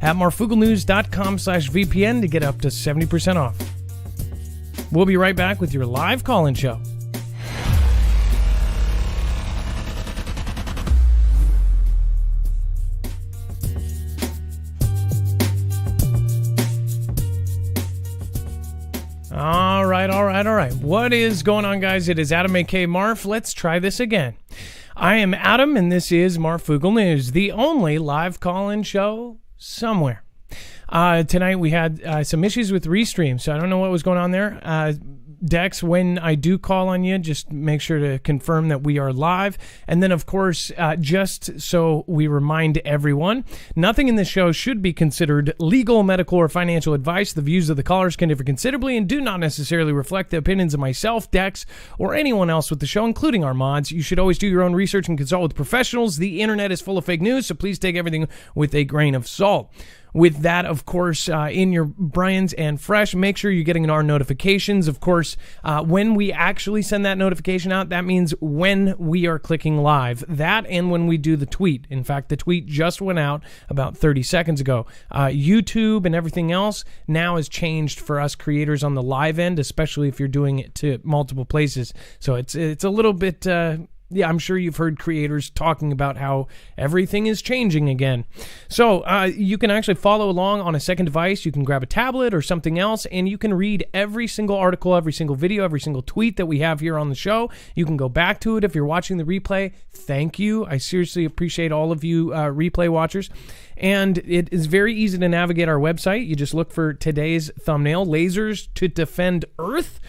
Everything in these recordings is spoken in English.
at marfooglenews.com/VPN to get up to 70% off. We'll be right back with your live call-in show. All right. What is going on, guys? It is Adam, a.k.a. Marf. Let's try this again. I am Adam, and this is Marfoogle News, the only live call-in show somewhere. Tonight we had some issues with Restream, so I don't know what was going on there. Dex, when I do call on you, just make sure to confirm that we are live. And then, of course, just so we remind everyone, nothing in this show should be considered legal, medical, or financial advice. The views of the callers can differ considerably and do not necessarily reflect the opinions of myself, Dex, or anyone else with the show, including our mods. You should always do your own research and consult with professionals. The internet is full of fake news, so please take everything with a grain of salt. With that, of course, in your brains and fresh, make sure you're getting our notifications. Of course, when we actually send that notification out, that means when we are clicking live. That and when we do the tweet. In fact, the tweet just went out about 30 seconds ago. YouTube and everything else now has changed for us creators on the live end, especially if you're doing it to multiple places. So it's a little bit... yeah, I'm sure you've heard creators talking about how everything is changing again. So you can actually follow along on a second device. You can grab a tablet or something else, and you can read every single article, every single video, every single tweet that we have here on the show. You can go back to it if you're watching the replay. Thank you. I seriously appreciate all of you replay watchers. And it is very easy to navigate our website. You just look for today's thumbnail, Lasers to Defend Earth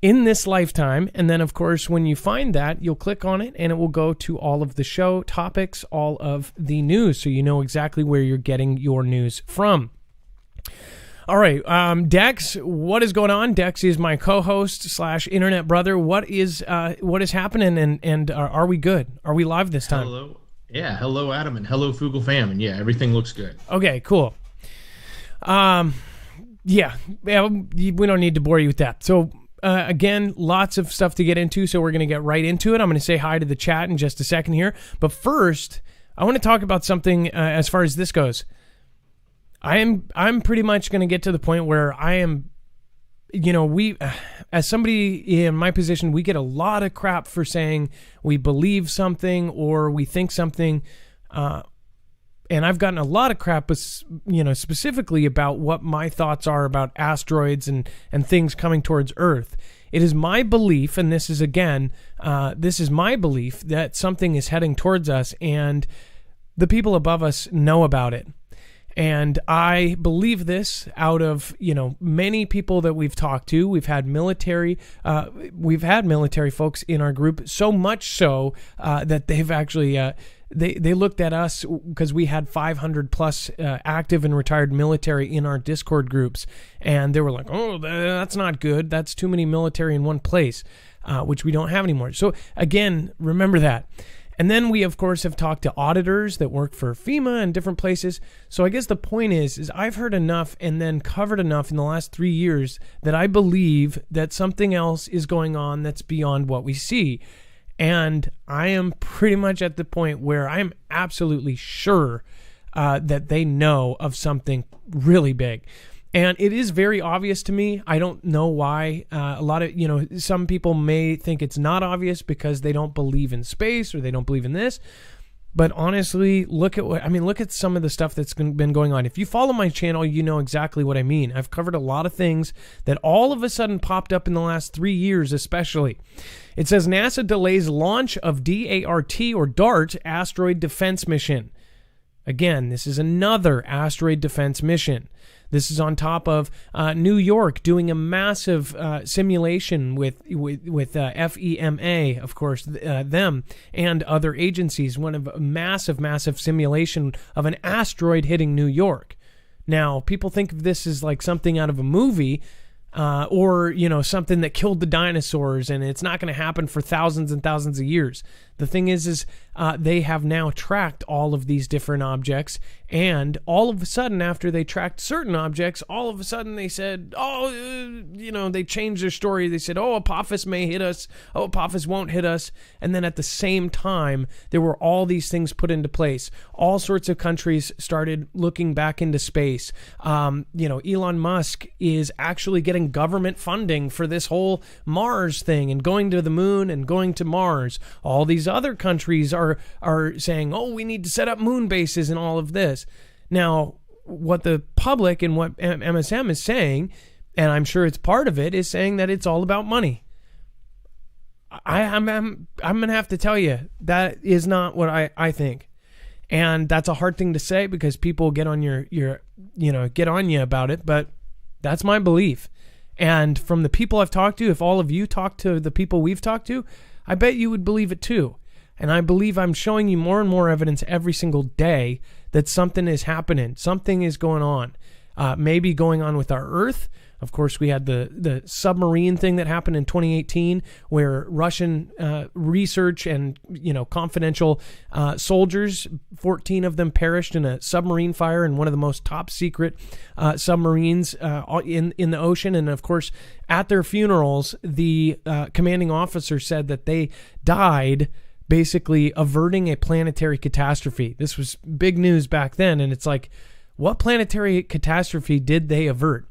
in this lifetime. And then, of course, when you find that, you'll click on it and it will go to all of the show topics, all of the news, so you know exactly where you're getting your news from. All right, Dex, what is going on? Dex is my co-host / internet brother. What is happening, and are we good? Are we live this time? Hello. Yeah, hello, Adam, and hello, Foogle fam. And yeah, everything looks good. Okay, cool. Yeah, we don't need to bore you with that. So, again, lots of stuff to get into, so we're going to get right into it. I'm going to say hi to the chat in just a second here. But first, I want to talk about something as far as this goes. I'm pretty much going to get to the point where I am, we, as somebody in my position, we get a lot of crap for saying we believe something or we think something. And I've gotten a lot of crap, specifically about what my thoughts are about asteroids and things coming towards Earth. It is my belief, and this is my belief, that something is heading towards us, and the people above us know about it. And I believe this out of, many people that we've talked to. We've had military folks in our group, so much so that they've actually... They looked at us because we had 500 plus active and retired military in our Discord groups, and they were like, oh, that's not good. That's too many military in one place, which we don't have anymore. So again, remember that. And then we, of course, have talked to auditors that work for FEMA and different places. So I guess the point is I've heard enough and then covered enough in the last 3 years that I believe that something else is going on that's beyond what we see. And I am pretty much at the point where I am absolutely sure that they know of something really big. And it is very obvious to me. I don't know why. A lot of, some people may think it's not obvious because they don't believe in space or they don't believe in this. But honestly, look at some of the stuff that's been going on. If you follow my channel, you know exactly what I mean. I've covered a lot of things that all of a sudden popped up in the last 3 years, especially. It says NASA delays launch of DART or DART asteroid defense mission. Again, this is another asteroid defense mission. This is on top of New York doing a massive simulation with FEMA, of course, them and other agencies. One of a massive simulation of an asteroid hitting New York. Now, people think of this as like something out of a movie. or, you know, something that killed the dinosaurs, and it's not going to happen for thousands and thousands of years. The thing is they have now tracked all of these different objects, and all of a sudden, after they tracked certain objects, all of a sudden they said, they changed their story. They said, Apophis may hit us. Apophis won't hit us. And then at the same time, there were all these things put into place. All sorts of countries started looking back into space. Elon Musk is actually getting government funding for this whole Mars thing and going to the moon and going to Mars. All these other countries are saying, we need to set up moon bases and all of this. Now, what the public and what MSM is saying, and I'm sure it's part of it, is saying that it's all about money. I'm going to have to tell you, that is not what I think. And that's a hard thing to say because people get on get on you about it, but that's my belief. And from the people I've talked to, if all of you talk to the people we've talked to, I bet you would believe it too. And I believe I'm showing you more and more evidence every single day that something is happening. Something is going on. Maybe going on with our Earth. Of course, we had the submarine thing that happened in 2018 where Russian research and, confidential soldiers, 14 of them perished in a submarine fire in one of the most top secret submarines in the ocean. And of course, at their funerals, the commanding officer said that they died basically averting a planetary catastrophe. This was big news back then. And it's like, what planetary catastrophe did they avert?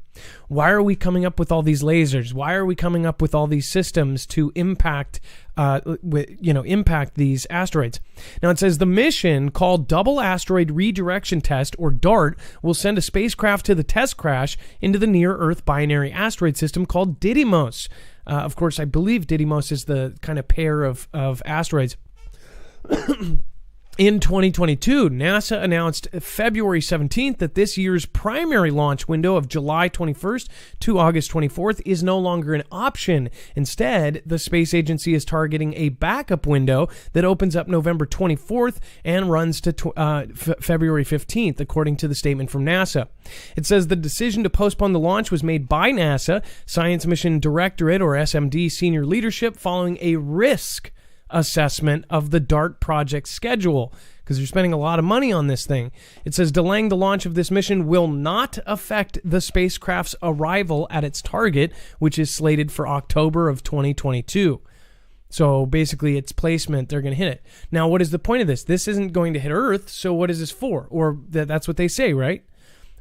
Why are we coming up with all these lasers? Why are we coming up with all these systems to impact these asteroids? Now it says the mission called Double Asteroid Redirection Test, or DART, will send a spacecraft to the test crash into the near-Earth binary asteroid system called Didymos. Of course, I believe Didymos is the kind of pair of asteroids. In 2022, NASA announced February 17th that this year's primary launch window of July 21st to August 24th is no longer an option. Instead, the space agency is targeting a backup window that opens up November 24th and runs to February 15th, according to the statement from NASA. It says the decision to postpone the launch was made by NASA, Science Mission Directorate, or SMD, senior leadership following a risk assessment of the DART project schedule, because they're spending a lot of money on this thing. It says delaying the launch of this mission will not affect the spacecraft's arrival at its target, which is slated for October of 2022. So basically its placement, they're going to hit it. Now, what is the point of this? This isn't going to hit Earth, so what is this for? Or that's what they say, right?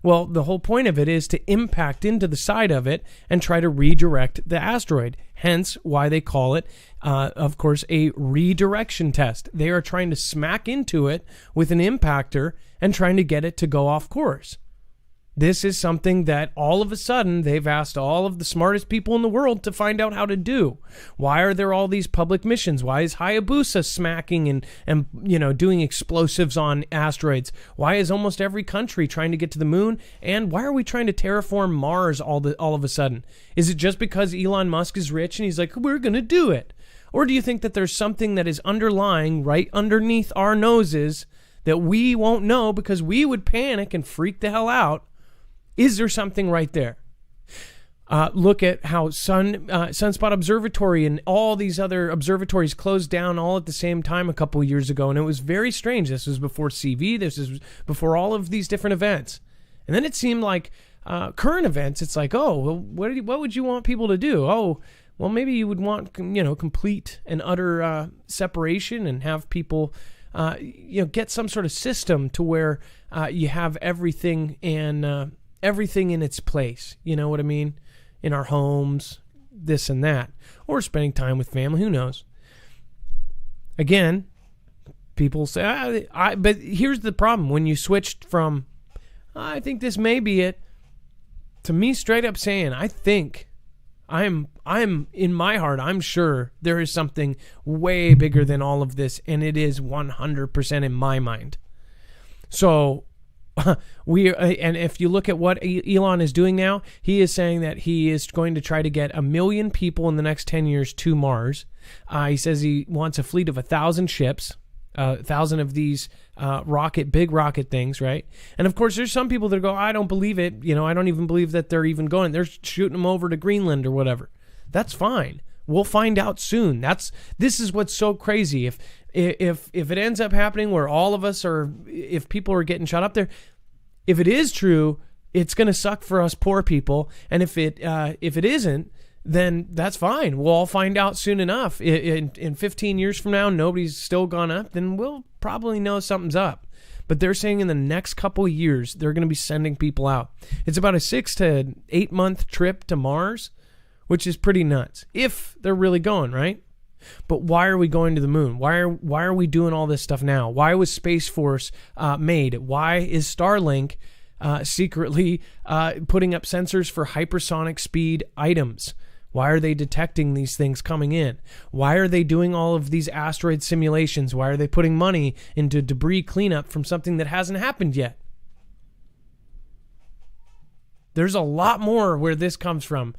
Well, the whole point of it is to impact into the side of it and try to redirect the asteroid. Hence why they call it, of course, a redirection test. They are trying to smack into it with an impactor and trying to get it to go off course. This is something that all of a sudden they've asked all of the smartest people in the world to find out how to do. Why are there all these public missions? Why is Hayabusa smacking and doing explosives on asteroids? Why is almost every country trying to get to the moon? And why are we trying to terraform Mars all of a sudden? Is it just because Elon Musk is rich and he's like, we're going to do it? Or do you think that there's something that is underlying right underneath our noses that we won't know because we would panic and freak the hell out? Is there something right there? Look at how Sunspot Observatory and all these other observatories closed down all at the same time a couple of years ago, and it was very strange. This was before CV. This was before all of these different events. And then it seemed like current events, it's like, what would you want people to do? Well, maybe you would want, complete and utter separation and have people, get some sort of system to where you have everything and everything in its place. You know what I mean? In our homes, this and that. Or spending time with family, who knows? Again, people say, but here's the problem. When you switched from, I think this may be it, to me straight up saying, I think, I'm in my heart, I'm sure there is something way bigger than all of this, and it is 100% in my mind. So, and if you look at what Elon is doing now, he is saying that he is going to try to get 1 million people in the next 10 years to Mars. He says he wants a fleet of 1,000 ships. 1,000 of these big rocket things, right? And of course, there's some people that go, I don't believe it. I don't even believe that they're even going. They're shooting them over to Greenland or whatever. That's fine. We'll find out soon. This is what's so crazy. If it ends up happening where all of us if people are getting shot up there, if it is true, it's going to suck for us poor people. And if it isn't, then that's fine. We'll all find out soon enough. In 15 years from now, nobody's still gone up, then we'll probably know something's up. But they're saying in the next couple of years, they're going to be sending people out. It's about a 6 to 8 month trip to Mars, which is pretty nuts if they're really going, right? But why are we going to the moon? Why are we doing all this stuff now? Why was Space Force made? Why is Starlink secretly putting up sensors for hypersonic speed items? Why are they detecting these things coming in? Why are they doing all of these asteroid simulations? Why are they putting money into debris cleanup from something that hasn't happened yet? There's a lot more where this comes from.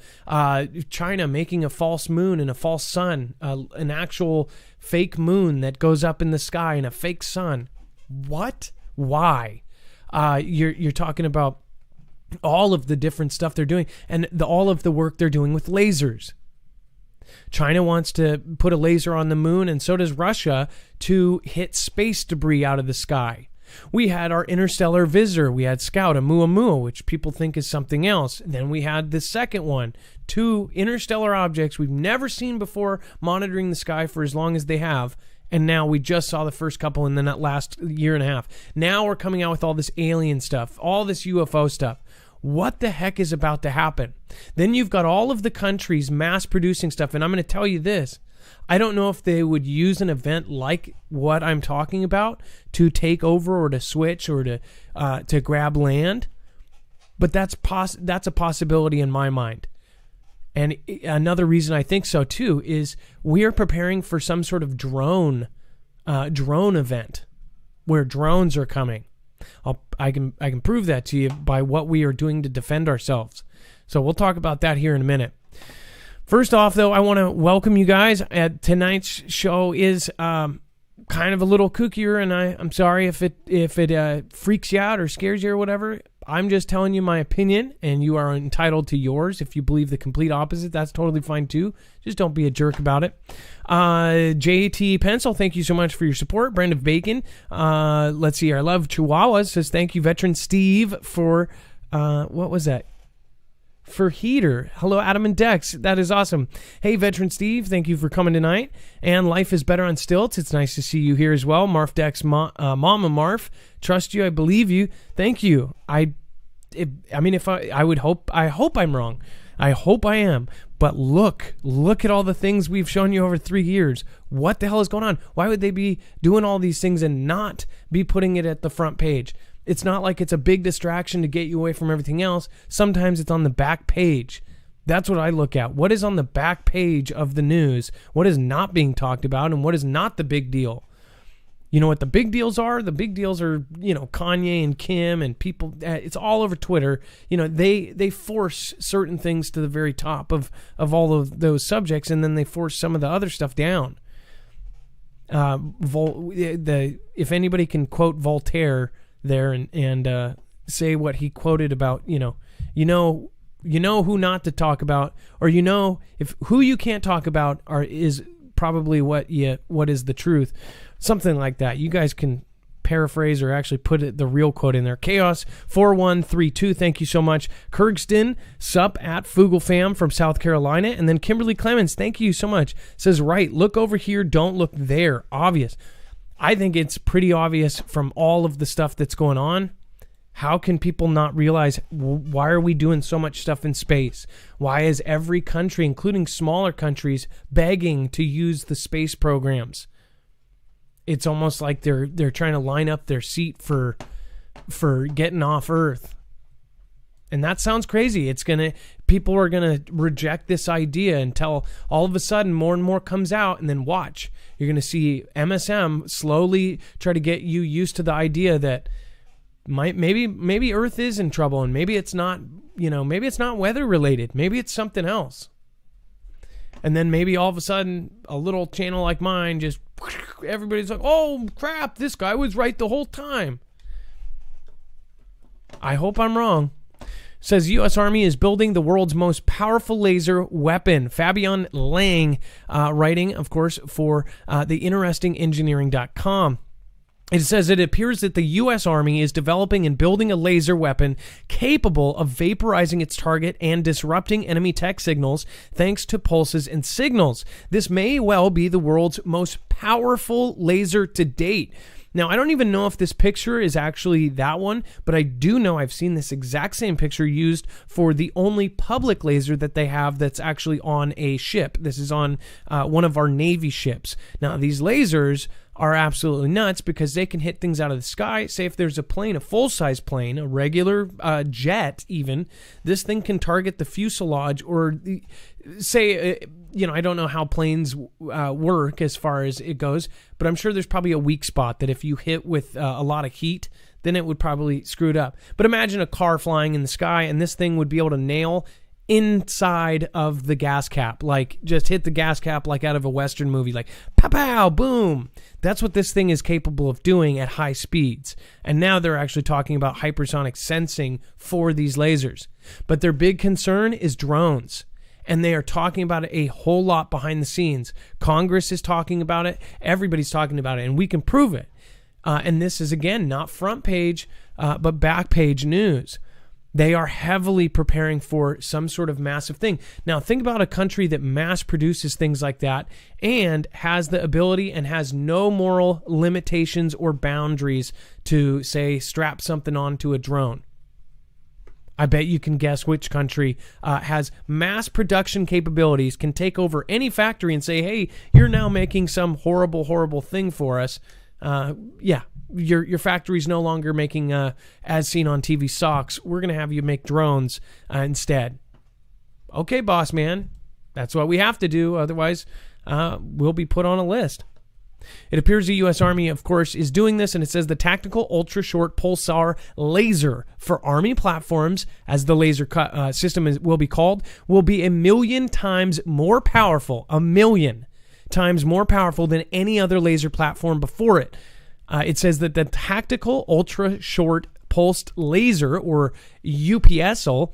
China making a false moon and a false sun, an actual fake moon that goes up in the sky and a fake sun. What? Why? You're talking about all of the different stuff they're doing and all of the work they're doing with lasers. China wants to put a laser on the moon, and so does Russia, to hit space debris out of the sky. We had our interstellar visitor. We had Scout, Oumuamua, which people think is something else. Then we had the second one, 2 interstellar objects we've never seen before monitoring the sky for as long as they have. And now we just saw the first couple in the last year and a half. Now we're coming out with all this alien stuff, all this UFO stuff. What the heck is about to happen? Then you've got all of the countries mass producing stuff. And I'm going to tell you this. I don't know if they would use an event like what I'm talking about to take over or to switch or to grab land. But that's a possibility in my mind. And another reason I think so too is we are preparing for some sort of drone event where drones are coming. I can prove that to you by what we are doing to defend ourselves. So we'll talk about that here in a minute. First off, though, I want to welcome you guys. Tonight's show is kind of a little kookier, and I'm sorry if it freaks you out or scares you or whatever. I'm just telling you my opinion, and you are entitled to yours. If you believe the complete opposite, that's totally fine too. Just don't be a jerk about it. JT Pencil, thank you so much for your support. Brand of Bacon, let's see. I love Chihuahuas says thank you. Veteran Steve for what was that? For Heater. Hello, Adam and Dex. That is awesome. Hey, Veteran Steve, thank you for coming tonight. And Life is Better on Stilts. It's nice to see you here as well. Marf Dex, Mama Marf. Trust you. I believe you. Thank you. I hope I'm wrong. I hope I am. But look at all the things we've shown you over 3 years. What the hell is going on? Why would they be doing all these things and not be putting it at the front page? It's not like it's a big distraction to get you away from everything else. Sometimes it's on the back page. That's what I look at. What is on the back page of the news? What is not being talked about and what is not the big deal? You know what the big deals are? The big deals are, Kanye and Kim and people. It's all over Twitter. They force certain things to the very top of all of those subjects, and then they force some of the other stuff down. If anybody can quote Voltaire there and say what he quoted about, who not to talk about, or if who you can't talk about is probably what is the truth, something like that. You guys can paraphrase or actually put the real quote in there. Chaos 4132, thank you so much. Kirkston, sup at Foogle Fam from South Carolina, and then Kimberly Clemens, thank you so much. Says right, look over here, don't look there. Obvious. I think it's pretty obvious from all of the stuff that's going on. How can people not realize, why are we doing so much stuff in space? Why is every country, including smaller countries, begging to use the space programs? It's almost like they're trying to line up their seat for getting off Earth. And that sounds crazy. People are gonna reject this idea until all of a sudden more and more comes out, and then watch. You're gonna see MSM slowly try to get you used to the idea that maybe Earth is in trouble, and maybe it's not. Maybe it's not weather related. Maybe it's something else. And then maybe all of a sudden a little channel like mine just everybody's like, oh crap, this guy was right the whole time. I hope I'm wrong. Says U.S. Army is building the world's most powerful laser weapon. Fabian Lang, writing, of course, for the interestingengineering.com. It says it appears that the U.S. Army is developing and building a laser weapon capable of vaporizing its target and disrupting enemy tech signals thanks to pulses and signals. This may well be the world's most powerful laser to date. Now, I don't even know if this picture is actually that one, but I do know I've seen this exact same picture used for the only public laser that they have that's actually on a ship. This is on one of our Navy ships. Now, these lasers are absolutely nuts because they can hit things out of the sky. Say if there's a plane, a full-size plane, a regular jet even, this thing can target the fuselage or say, I don't know how planes work as far as it goes, but I'm sure there's probably a weak spot that if you hit with a lot of heat, then it would probably screw it up. But imagine a car flying in the sky and this thing would be able to nail inside of the gas cap, like just hit the gas cap like out of a Western movie, like pow pow boom. That's what this thing is capable of doing at high speeds. And now they're actually talking about hypersonic sensing for these lasers. But their big concern is drones. And they are talking about it a whole lot behind the scenes. Congress is talking about it. Everybody's talking about it. And we can prove it. And this is, again, not front page, but back page news. They are heavily preparing for some sort of massive thing. Now, think about a country that mass produces things like that and has the ability and has no moral limitations or boundaries to, say, strap something onto a drone. I bet you can guess which country has mass production capabilities, can take over any factory and say, hey, you're now making some horrible, horrible thing for us. Your factory's no longer making, as seen on TV, socks. We're going to have you make drones instead. Okay, boss man. That's what we have to do. Otherwise, we'll be put on a list. It appears the U.S. Army, of course, is doing this, and it says the Tactical Ultra-Short Pulsar Laser for Army platforms, as the laser system will be called, will be 1,000,000 times more powerful, 1,000,000 times more powerful than any other laser platform before it. It says that the Tactical Ultra-Short Pulsed Laser, or UPSL,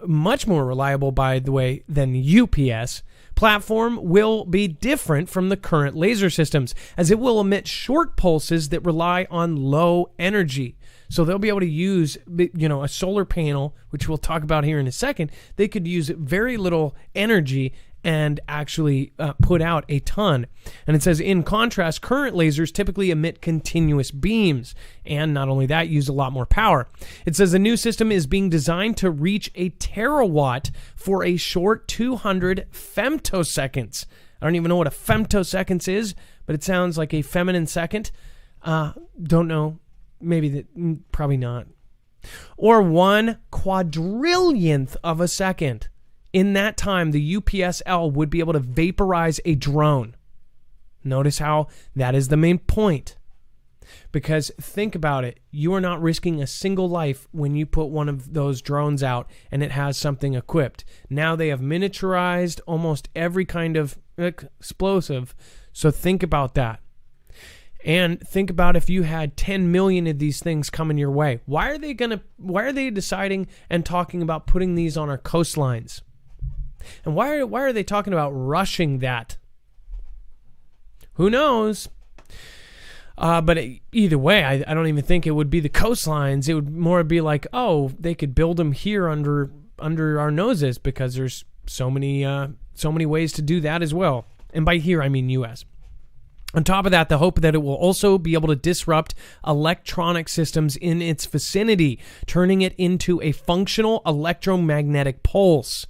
much more reliable, by the way, than UPS, platform will be different from the current laser systems, as it will emit short pulses that rely on low energy. So they'll be able to use, a solar panel, which we'll talk about here in a second. They could use very little energy and actually put out a ton. And it says, in contrast, current lasers typically emit continuous beams, and not only that, use a lot more power. It says the new system is being designed to reach a terawatt for a short 200 femtoseconds. I don't even know what a femtoseconds is, but it sounds like a feminine second. Don't know. Probably not. Or 1/4,000,000th of a second. In that time, the UPSL would be able to vaporize a drone. Notice how that is the main point. Because think about it. You are not risking a single life when you put one of those drones out and it has something equipped. Now they have miniaturized almost every kind of explosive. So think about that. And think about if you had 10 million of these things coming your way. Why are they deciding and talking about putting these on our coastlines? And why are they talking about rushing that? Who knows? But either way, I don't even think it would be the coastlines. It would more be like, oh, they could build them here under our noses, because there's so many ways to do that as well. And by here, I mean U.S. On top of that, the hope that it will also be able to disrupt electronic systems in its vicinity, turning it into a functional electromagnetic pulse.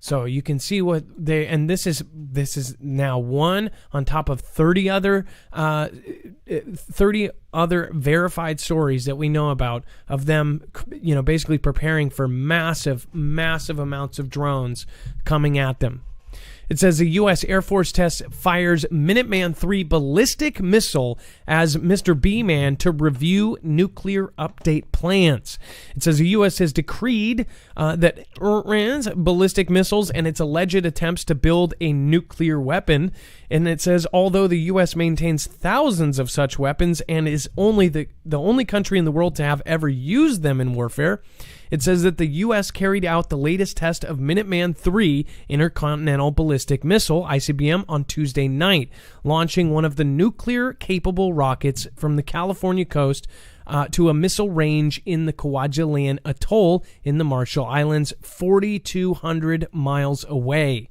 So you can see what this is now one on top of 30 other verified stories that we know about of them, basically preparing for massive amounts of drones coming at them. It says the U.S. Air Force fires Minuteman III ballistic missile as Mr. B-Man to review nuclear update plans. It says the U.S. has decreed that Iran's ballistic missiles and its alleged attempts to build a nuclear weapon. And it says although the U.S. maintains thousands of such weapons and is only the only country in the world to have ever used them in warfare, it says that the U.S. carried out the latest test of Minuteman III intercontinental ballistic missile, ICBM, on Tuesday night, launching one of the nuclear-capable rockets from the California coast to a missile range in the Kwajalein Atoll in the Marshall Islands, 4,200 miles away.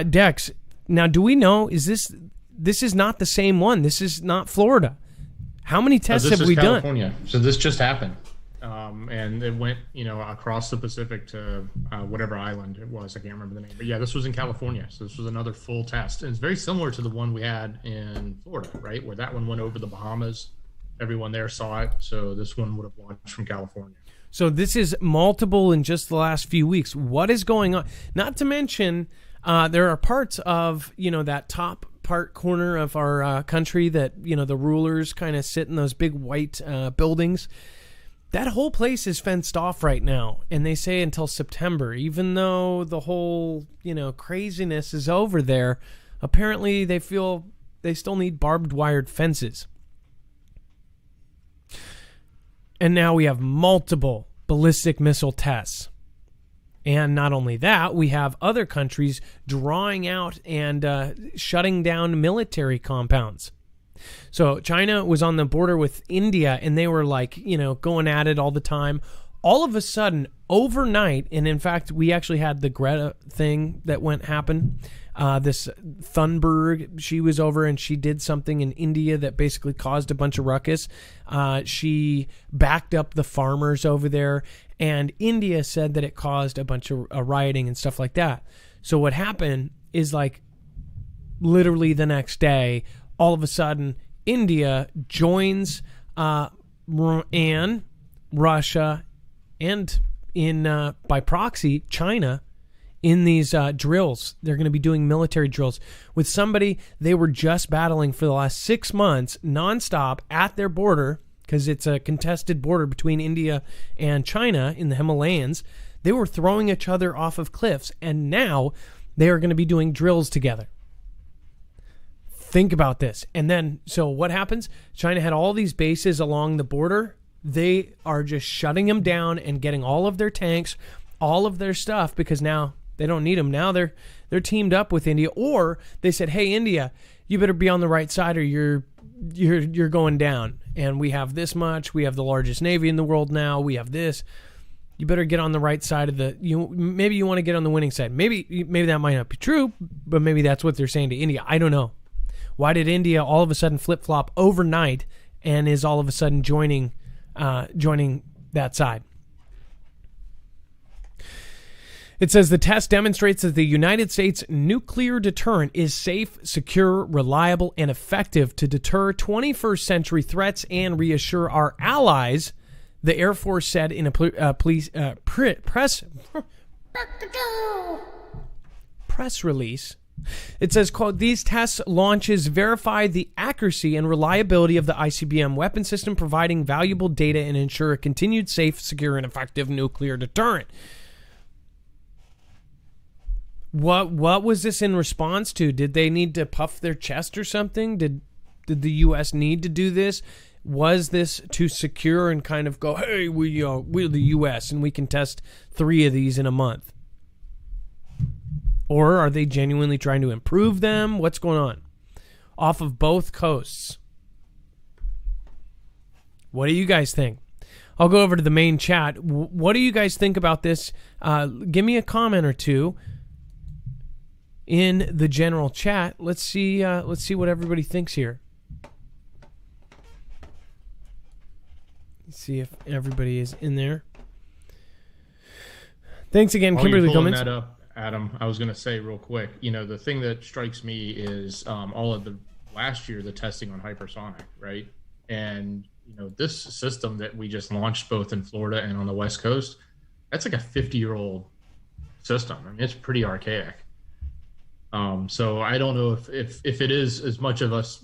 Dex, now do we know, this is not the same one. This is not Florida. How many tests have we California. done? So this just happened. And it went, across the Pacific to whatever island it was. I can't remember the name. But yeah, this was in California. So this was another full test. And it's very similar to the one we had in Florida, right? Where that one went over the Bahamas. Everyone there saw it. So this one would have launched from California. So this is multiple in just the last few weeks. What is going on? Not to mention, there are parts of, that top part corner of our country that, the rulers kind of sit in those big white buildings. That whole place is fenced off right now, and they say until September, even though the whole, craziness is over there. Apparently, they feel they still need barbed wired fences. And now we have multiple ballistic missile tests. And not only that, we have other countries drawing out and shutting down military compounds. So China was on the border with India, and they were going at it all the time. All of a sudden, overnight, and in fact, we actually had the Greta thing that happen. This Thunberg, she was over and she did something in India that basically caused a bunch of ruckus. She backed up the farmers over there, and India said that it caused a bunch of rioting and stuff like that. So what happened is literally the next day, all of a sudden, India joins and Russia and by proxy, China in these drills. They're going to be doing military drills with somebody they were just battling for the last 6 months nonstop at their border, because it's a contested border between India and China in the Himalayas. They were throwing each other off of cliffs, and now they are going to be doing drills together. Think about this. And then, so what happens? China had all these bases along the border. They are just shutting them down and getting all of their tanks, all of their stuff, because now they don't need them. Now they're teamed up with India, or they said, "Hey, India, you better be on the right side, or you're going down. And we have this much. We have the largest navy in the world now. We have this. You better get on the right side of maybe you want to get on the winning side. Maybe that might not be true, but maybe that's what they're saying to India. I don't know. Why did India all of a sudden flip-flop overnight and is all of a sudden joining that side? It says the test demonstrates that the United States nuclear deterrent is safe, secure, reliable, and effective to deter 21st century threats and reassure our allies, the Air Force said in a press release. It says, quote, "These test launches verify the accuracy and reliability of the ICBM weapon system, providing valuable data and ensure a continued safe, secure, and effective nuclear deterrent." What was this in response to? Did they need to puff their chest or something? Did the U.S. need to do this? Was this to secure and kind of go, "Hey, we're the U.S. and we can test 3 of these in a month"? Or are they genuinely trying to improve them? What's going on? Off of both coasts. What do you guys think? I'll go over to the main chat. What do you guys think about this? Give me a comment or two in the general chat. Let's see what everybody thinks here. Let's see if everybody is in there. Thanks again, Kimberly Cummins. That up, Adam, I was going to say real quick, the thing that strikes me is all of the last year, the testing on hypersonic, right? And, this system that we just launched both in Florida and on the West Coast, that's like a 50-year-old system. I mean, it's pretty archaic. So I don't know if it is as much of us,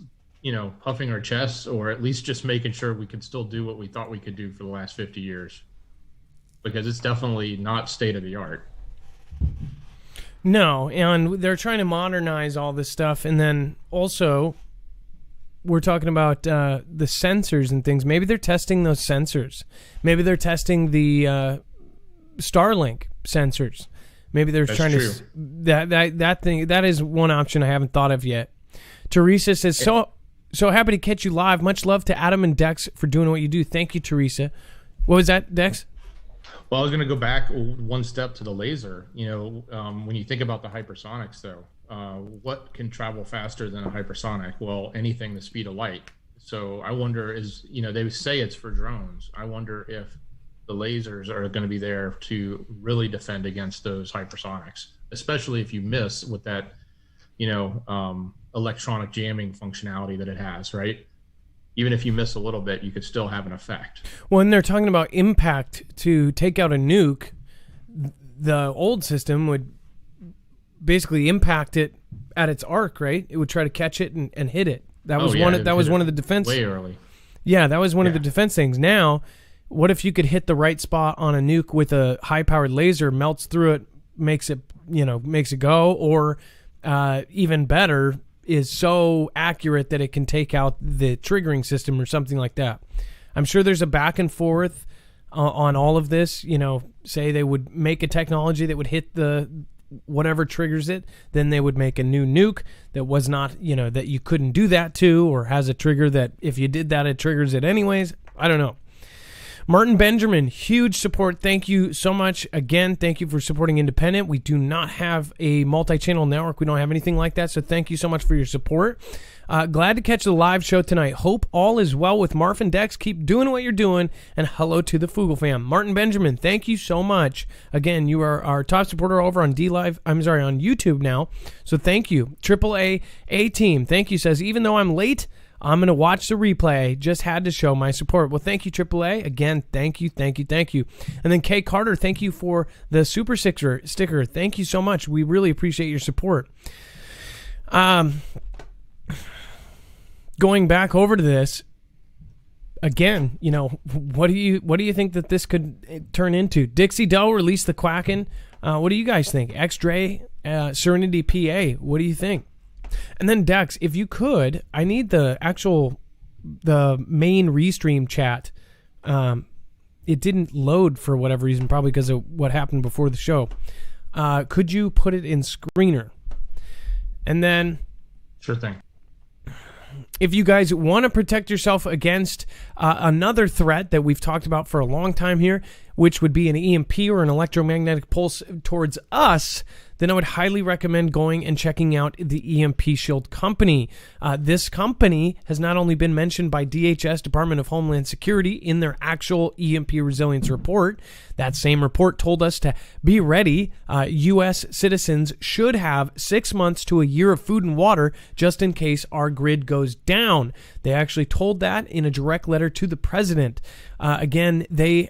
puffing our chests, or at least just making sure we can still do what we thought we could do for the last 50 years, because it's definitely not state of the art. No, and they're trying to modernize all this stuff, and then also we're talking about the sensors and things. Maybe they're testing those sensors. Maybe they're testing the Starlink sensors. Maybe they're trying true. to that thing. That is one option I haven't thought of yet. Teresa says, so happy to catch you live. Much love to Adam and Dex for doing what you do. Thank you, Teresa. What was that, Dex? Well, I was going to go back one step to the laser. When you think about the hypersonics, though, what can travel faster than a hypersonic? Well, anything the speed of light. So I wonder they say it's for drones. I wonder if the lasers are going to be there to really defend against those hypersonics, especially if you miss with that, electronic jamming functionality that it has, right? Even if you miss a little bit, you could still have an effect. When they're talking about impact to take out a nuke, the old system would basically impact it at its arc, right? It would try to catch it and hit it. That was one of the defense. Way early. Yeah, that was one of the defense things. Now, what if you could hit the right spot on a nuke with a high-powered laser, melts through it, makes it go, or even better, is so accurate that it can take out the triggering system or something like that. I'm sure there's a back and forth on all of this. Say they would make a technology that would hit the whatever triggers it, then they would make a new nuke that was not, that you couldn't do that to, or has a trigger that if you did that, it triggers it anyways. I don't know. Martin Benjamin, huge support. Thank you so much. Again, thank you for supporting Independent. We do not have a multi-channel network. We don't have anything like that, so thank you so much for your support. Glad to catch the live show tonight. Hope all is well with Marf and Dex. Keep doing what you're doing, and hello to the Foogle fam. Martin Benjamin, thank you so much. Again, you are our top supporter over on on YouTube now, so thank you. AAA A-Team, thank you, says, even though I'm late, I'm going to watch the replay. Just had to show my support. Well, thank you, AAA. Again, thank you. And then Kay Carter, thank you for the super sticker. Thank you so much. We really appreciate your support. Going back over to this, again, what do you think that this could turn into? Dixie Doe released the Quacken. What do you guys think? X-Dray, Serenity PA, what do you think? And then Dex, if you could, I need the main restream chat. It didn't load for whatever reason, probably because of what happened before the show. Could you put it in screener? And then, sure thing. If you guys want to protect yourself against another threat that we've talked about for a long time here, which would be an EMP or an electromagnetic pulse towards us, then I would highly recommend going and checking out the EMP Shield company. This company has not only been mentioned by DHS, Department of Homeland Security, in their actual EMP resilience report. That same report told us to be ready. U.S. citizens should have 6 months to a year of food and water just in case our grid goes down. They actually told that in a direct letter to the president. Again, they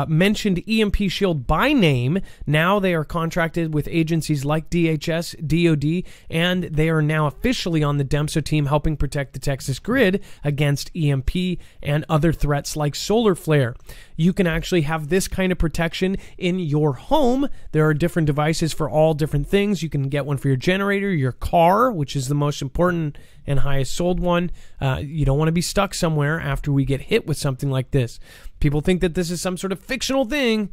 mentioned EMP Shield by name. Now they are contracted with agencies like DHS, DOD, and they are now officially on the DEMSO team helping protect the Texas grid against EMP and other threats like solar flare. You can actually have this kind of protection in your home. There are different devices for all different things. You can get one for your generator, your car, which is the most important and highest sold one. You don't want to be stuck somewhere after we get hit with something like this. People think that this is some sort of fictional thing,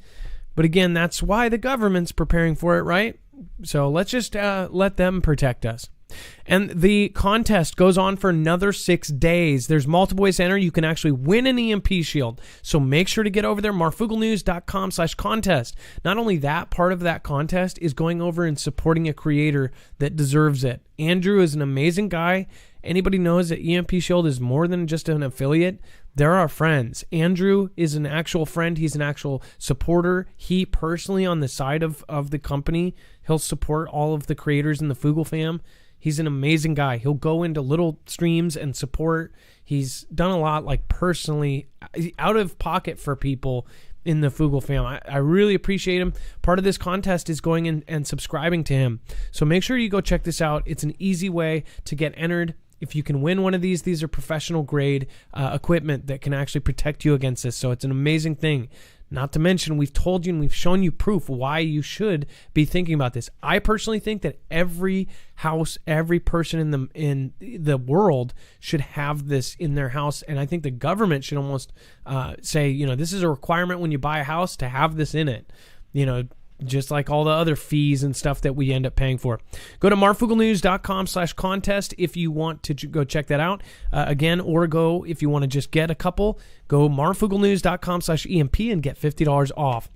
but again, that's why the government's preparing for it, right? So let's just let them protect us. And the contest goes on for another 6 days. There's multiple ways to enter. You can actually win an EMP shield. So make sure to get over there, marfooglenews.com/contest. Not only that, part of that contest is going over and supporting a creator that deserves it. Andrew is an amazing guy. Anybody knows that EMP Shield is more than just an affiliate. They're our friends. Andrew is an actual friend. He's an actual supporter. He personally, on the side of the company, he'll support all of the creators in the Foogle fam. He's an amazing guy. He'll go into little streams and support. He's done a lot, like personally, out of pocket for people. in the Foogle fam. I really appreciate him. Part of this contest is going in and subscribing to him. So make sure you go check this out. It's an easy way to get entered. If you can win one of these are professional grade equipment that can actually protect you against this. So it's an amazing thing. Not to mention, we've told you and we've shown you proof why you should be thinking about this. I personally think that every house, every person in the world should have this in their house. And I think the government should almost say, this is a requirement when you buy a house to have this in it. Just like all the other fees and stuff that we end up paying for. Go to marfooglenews.com/contest if you want to go check that out. Again, or go, if you want to just get a couple, go marfooglenews.com/EMP and get $50 off.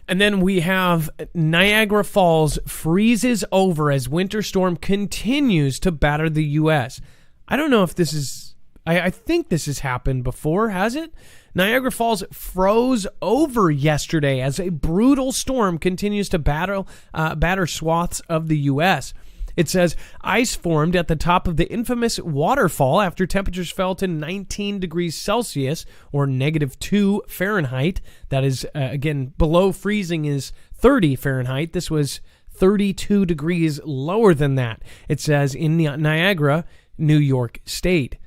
And then we have Niagara Falls freezes over as winter storm continues to batter the U.S. I don't know if this is... I think this has happened before, has it? Niagara Falls froze over yesterday as a brutal storm continues to batter swaths of the U.S. It says ice formed at the top of the infamous waterfall after temperatures fell to 19 degrees Celsius or -2 Fahrenheit. That is, again, below freezing is 30 Fahrenheit. This was 32 degrees lower than that. It says in Niagara, New York State.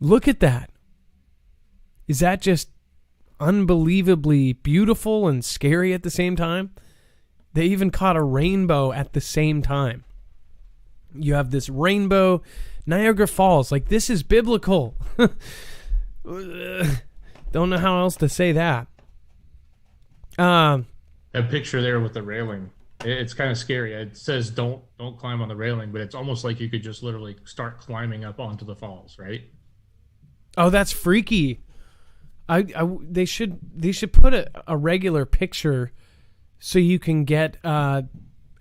Look at that. Is that just unbelievably beautiful and scary at the same time? They even caught a rainbow at the same time. You have this rainbow, Niagara Falls. Like, this is biblical. Don't know how else to say that. A picture there with the railing. It's kind of scary. It says don't climb on the railing, but it's almost like you could just literally start climbing up onto the falls, right? Oh, that's freaky. They should put a regular picture so you can get an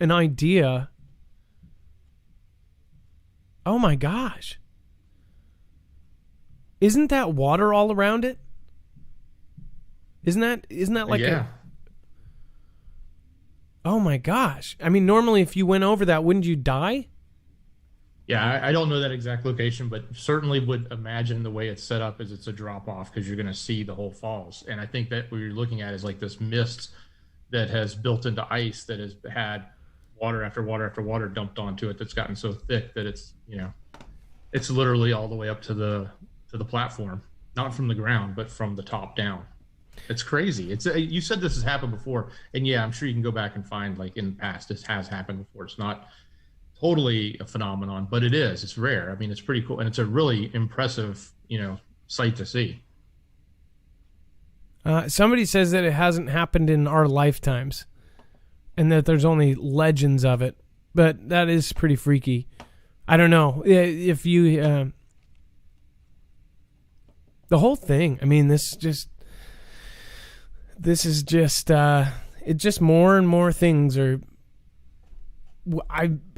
idea. Oh my gosh. Isn't that water all around it? Isn't that like yeah. Oh my gosh. I mean, normally if you went over that, wouldn't you die? Yeah, I don't know that exact location, but certainly would imagine the way it's set up is it's a drop off because you're going to see the whole falls. And I think that what you're looking at is like this mist that has built into ice that has had water after water after water dumped onto it that's gotten so thick that it's, it's literally all the way up to the platform, not from the ground, but from the top down. It's crazy. You said this has happened before, and yeah, I'm sure you can go back and find like in the past this has happened before. It's not totally a phenomenon, but it is. It's rare. I mean, it's pretty cool, and it's a really impressive, sight to see. Somebody says that it hasn't happened in our lifetimes, and that there's only legends of it. But that is pretty freaky. I don't know if you. The whole thing. I mean, this is just. It just more and more things are.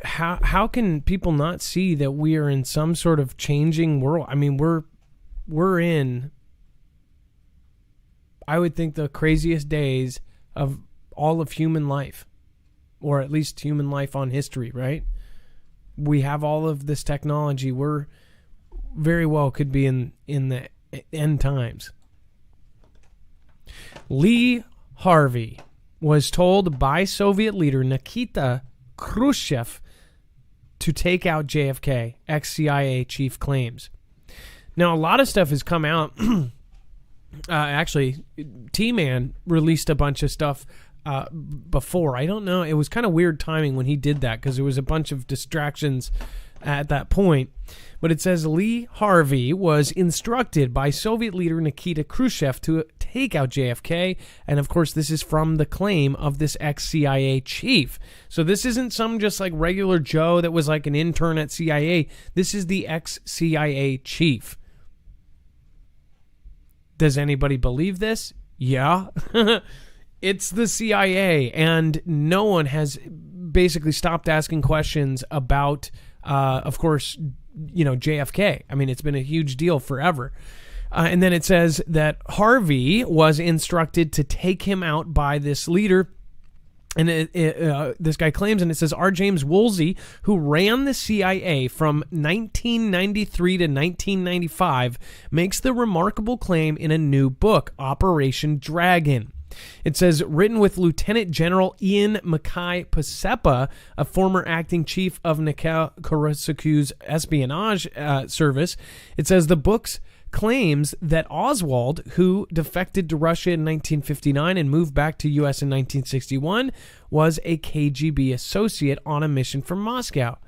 How can people not see that we are in some sort of changing world? I mean, we're in, I would think, the craziest days of all of human life, or at least human life on history, right? We have all of this technology. We're very well could be in the end times. Lee Harvey was told by Soviet leader Nikita Khrushchev to take out JFK, ex-CIA chief claims. Now, a lot of stuff has come out. Actually, T-Man released a bunch of stuff before. I don't know. It was kind of weird timing when he did that because there was a bunch of distractions at that point. But it says Lee Harvey was instructed by Soviet leader Nikita Khrushchev to take out JFK. And of course, this is from the claim of this ex-CIA chief. So this isn't some just like regular Joe that was like an intern at CIA. This is the ex-CIA chief. Does anybody believe this? Yeah. It's the CIA. And no one has basically stopped asking questions about, of course, JFK. I mean, it's been a huge deal forever. And then it says that Harvey was instructed to take him out by this leader. And this guy claims, and it says, R. James Woolsey, who ran the CIA from 1993 to 1995, makes the remarkable claim in a new book, Operation Dragon. It says, written with Lieutenant General Ian Mackay-Pacepa, a former acting chief of Niagara espionage service. It says the book's claims that Oswald, who defected to Russia in 1959 and moved back to U.S. in 1961, was a KGB associate on a mission from Moscow.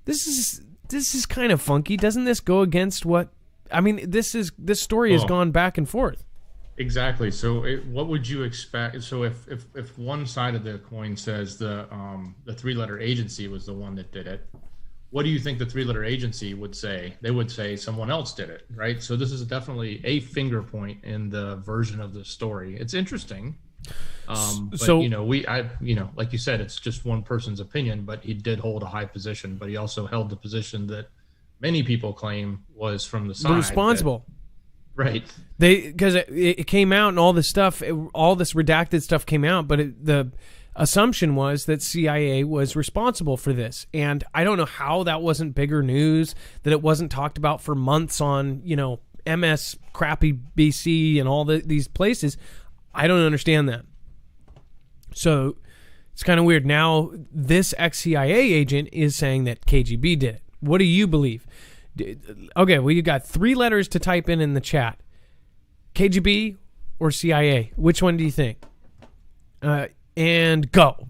This is kind of funky. Doesn't this go against what... I mean, this story has gone back and forth. Exactly. So what would you expect? So if one side of the coin says the three-letter agency was the one that did it, what do you think the three-letter agency would say? They would say someone else did it, right? So this is definitely a finger point in the version of the story. It's interesting. But, so, like you said, it's just one person's opinion, but he did hold a high position, but he also held the position that many people claim was from the side. Responsible. Right. Because it came out and all this stuff, all this redacted stuff came out, but the assumption was that CIA was responsible for this. And I don't know how that wasn't bigger news, that it wasn't talked about for months on, MS crappy BC and all these places. I don't understand that. So it's kind of weird. Now this ex-CIA agent is saying that KGB did it. What do you believe? Okay, well, you got 3 letters to type in the chat. KGB or CIA? Which one do you think? And go.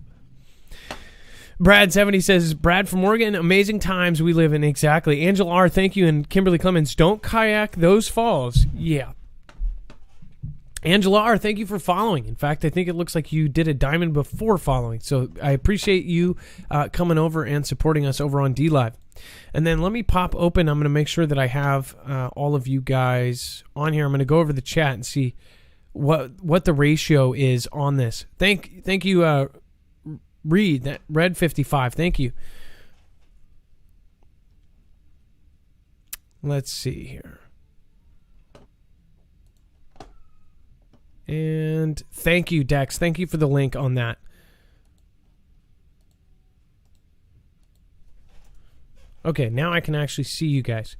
Brad70 says, Brad from Oregon, amazing times we live in. Exactly. Angela R., thank you. And Kimberly Clemens, don't kayak those falls. Yeah. Angela R., thank you for following. In fact, I think it looks like you did a diamond before following. So I appreciate you coming over and supporting us over on DLive. And then let me pop open. I'm going to make sure that I have all of you guys on here. I'm going to go over the chat and see what the ratio is on this. Thank you, Reed, that Red 55. Thank you. Let's see here. And thank you, Dex. Thank you for the link on that. Okay, now I can actually see you guys.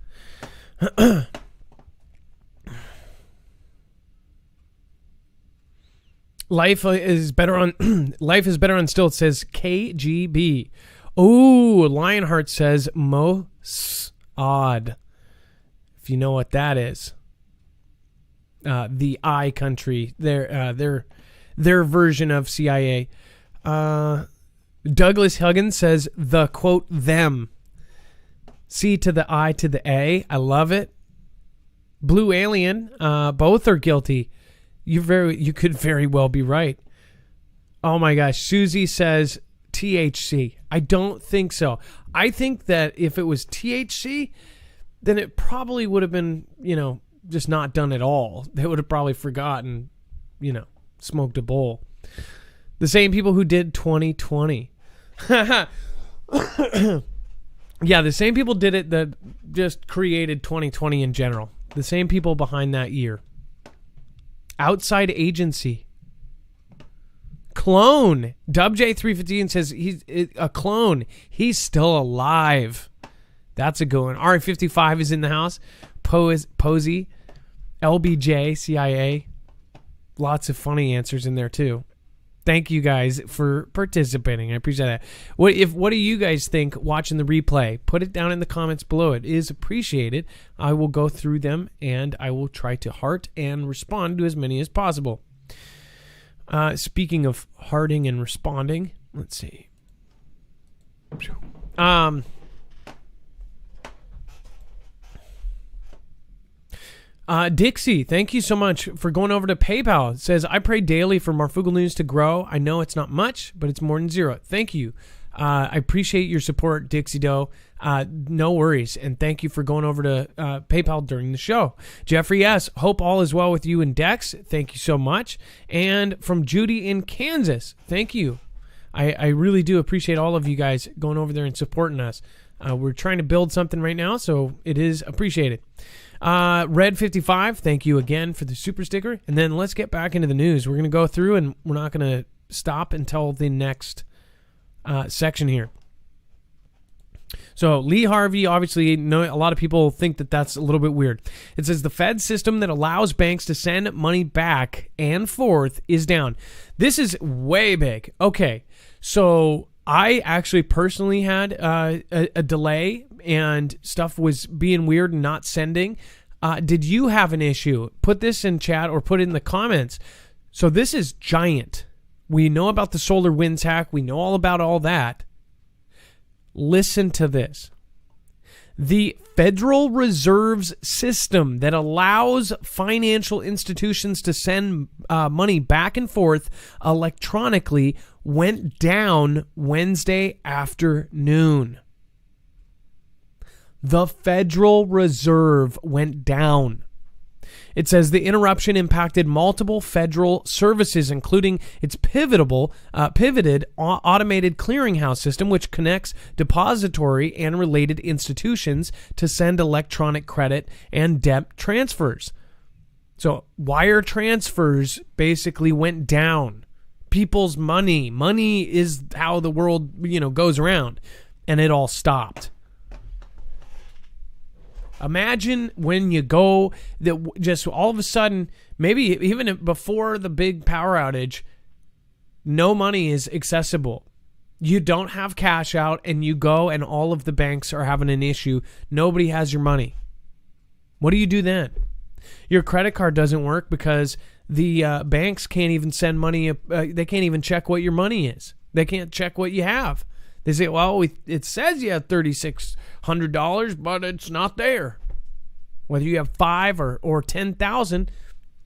Life is better on still. It says KGB. Oh, Lionheart says Mossad. If you know what that is. The I country, their version of CIA. Douglas Huggins says the quote them. C to the I to the A. I love it. Blue Alien. Both are guilty. You could very well be right. Oh my gosh. Susie says THC. I don't think so. I think that if it was THC, then it probably would have been, just not done at all. They would have probably forgotten, smoked a bowl. The same people who did 2020. Yeah, the same people did it that just created 2020 in general. The same people behind that year. Outside agency. Clone. DubJ315 says he's a clone. He's still alive. That's a good one. R55 is in the house. Posey. LBJ, CIA. Lots of funny answers in there too. Thank you guys for participating. I appreciate that. What do you guys think watching the replay? Put it down in the comments below. It is appreciated. I will go through them and I will try to heart and respond to as many as possible. Speaking of hearting and responding, let's see. Dixie, thank you so much for going over to PayPal. It says, I pray daily for Marfoogle News to grow. I know it's not much, but it's more than zero. Thank you. I appreciate your support, Dixie Doe. No worries. And thank you for going over to PayPal during the show. Jeffrey S., hope all is well with you and Dex. Thank you so much. And from Judy in Kansas, thank you. I really do appreciate all of you guys going over there and supporting us. We're trying to build something right now, so it is appreciated. Red 55, thank you again for the super sticker. And then let's get back into the news. We're going to go through and we're not going to stop until the next section here. So Lee Harvey, obviously, a lot of people think that that's a little bit weird. It says the Fed system that allows banks to send money back and forth is down. This is way big. Okay, so I actually personally had a delay and stuff was being weird and not sending. Did you have an issue? Put this in chat or put it in the comments. So this is giant. We know about the SolarWinds hack. We know all about all that. Listen to this. The Federal Reserve's system that allows financial institutions to send money back and forth electronically went down Wednesday afternoon. The Federal Reserve went down. It says the interruption impacted multiple federal services, including its pivoted automated clearinghouse system, which connects depository and related institutions to send electronic credit and debt transfers. So wire transfers basically went down. People's money is how the world, goes around, and it all stopped. Imagine when you go that just all of a sudden, maybe even before the big power outage, no money is accessible. You don't have cash out and you go and all of the banks are having an issue. Nobody has your money. What do you do then? Your credit card doesn't work because the banks can't even send money. They can't even check what your money is. They can't check what you have. They say, well, it says you have $3,600, but it's not there. Whether you have 5 or 10,000,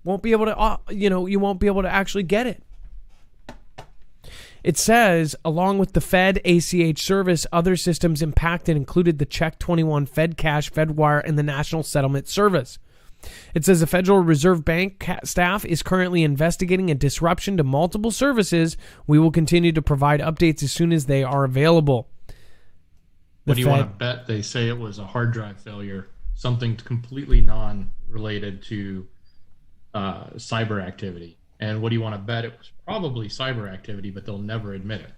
won't be able to, you won't be able to actually get it. It says, along with the Fed ACH service, other systems impacted included the Check 21, Fed Cash, FedWire, and the National Settlement Service. It says the Federal Reserve Bank staff is currently investigating a disruption to multiple services. We will continue to provide updates as soon as they are available. What do you want to bet they say it was a hard drive failure, something completely non-related to cyber activity? And what do you want to bet it was probably cyber activity, but they'll never admit it?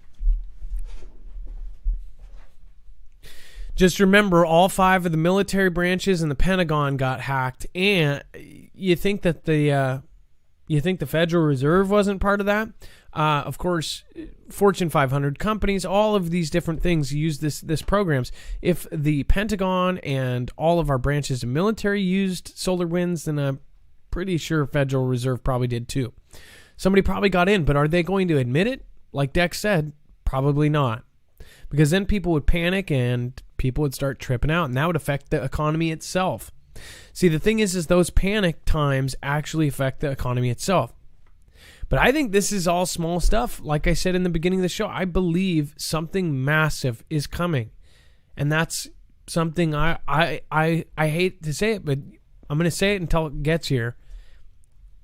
Just remember, all 5 of the military branches and the Pentagon got hacked, and you think that the Federal Reserve wasn't part of that? Of course, Fortune 500 companies, all of these different things use this programs. If the Pentagon and all of our branches of military used SolarWinds, then I'm pretty sure Federal Reserve probably did too. Somebody probably got in, but are they going to admit it? Like Dex said, probably not. Because then people would panic and people would start tripping out, and that would affect the economy itself. See, the thing is those panic times actually affect the economy itself. But I think this is all small stuff. Like I said in the beginning of the show, I believe something massive is coming. And that's something I hate to say it, but I'm going to say it until it gets here.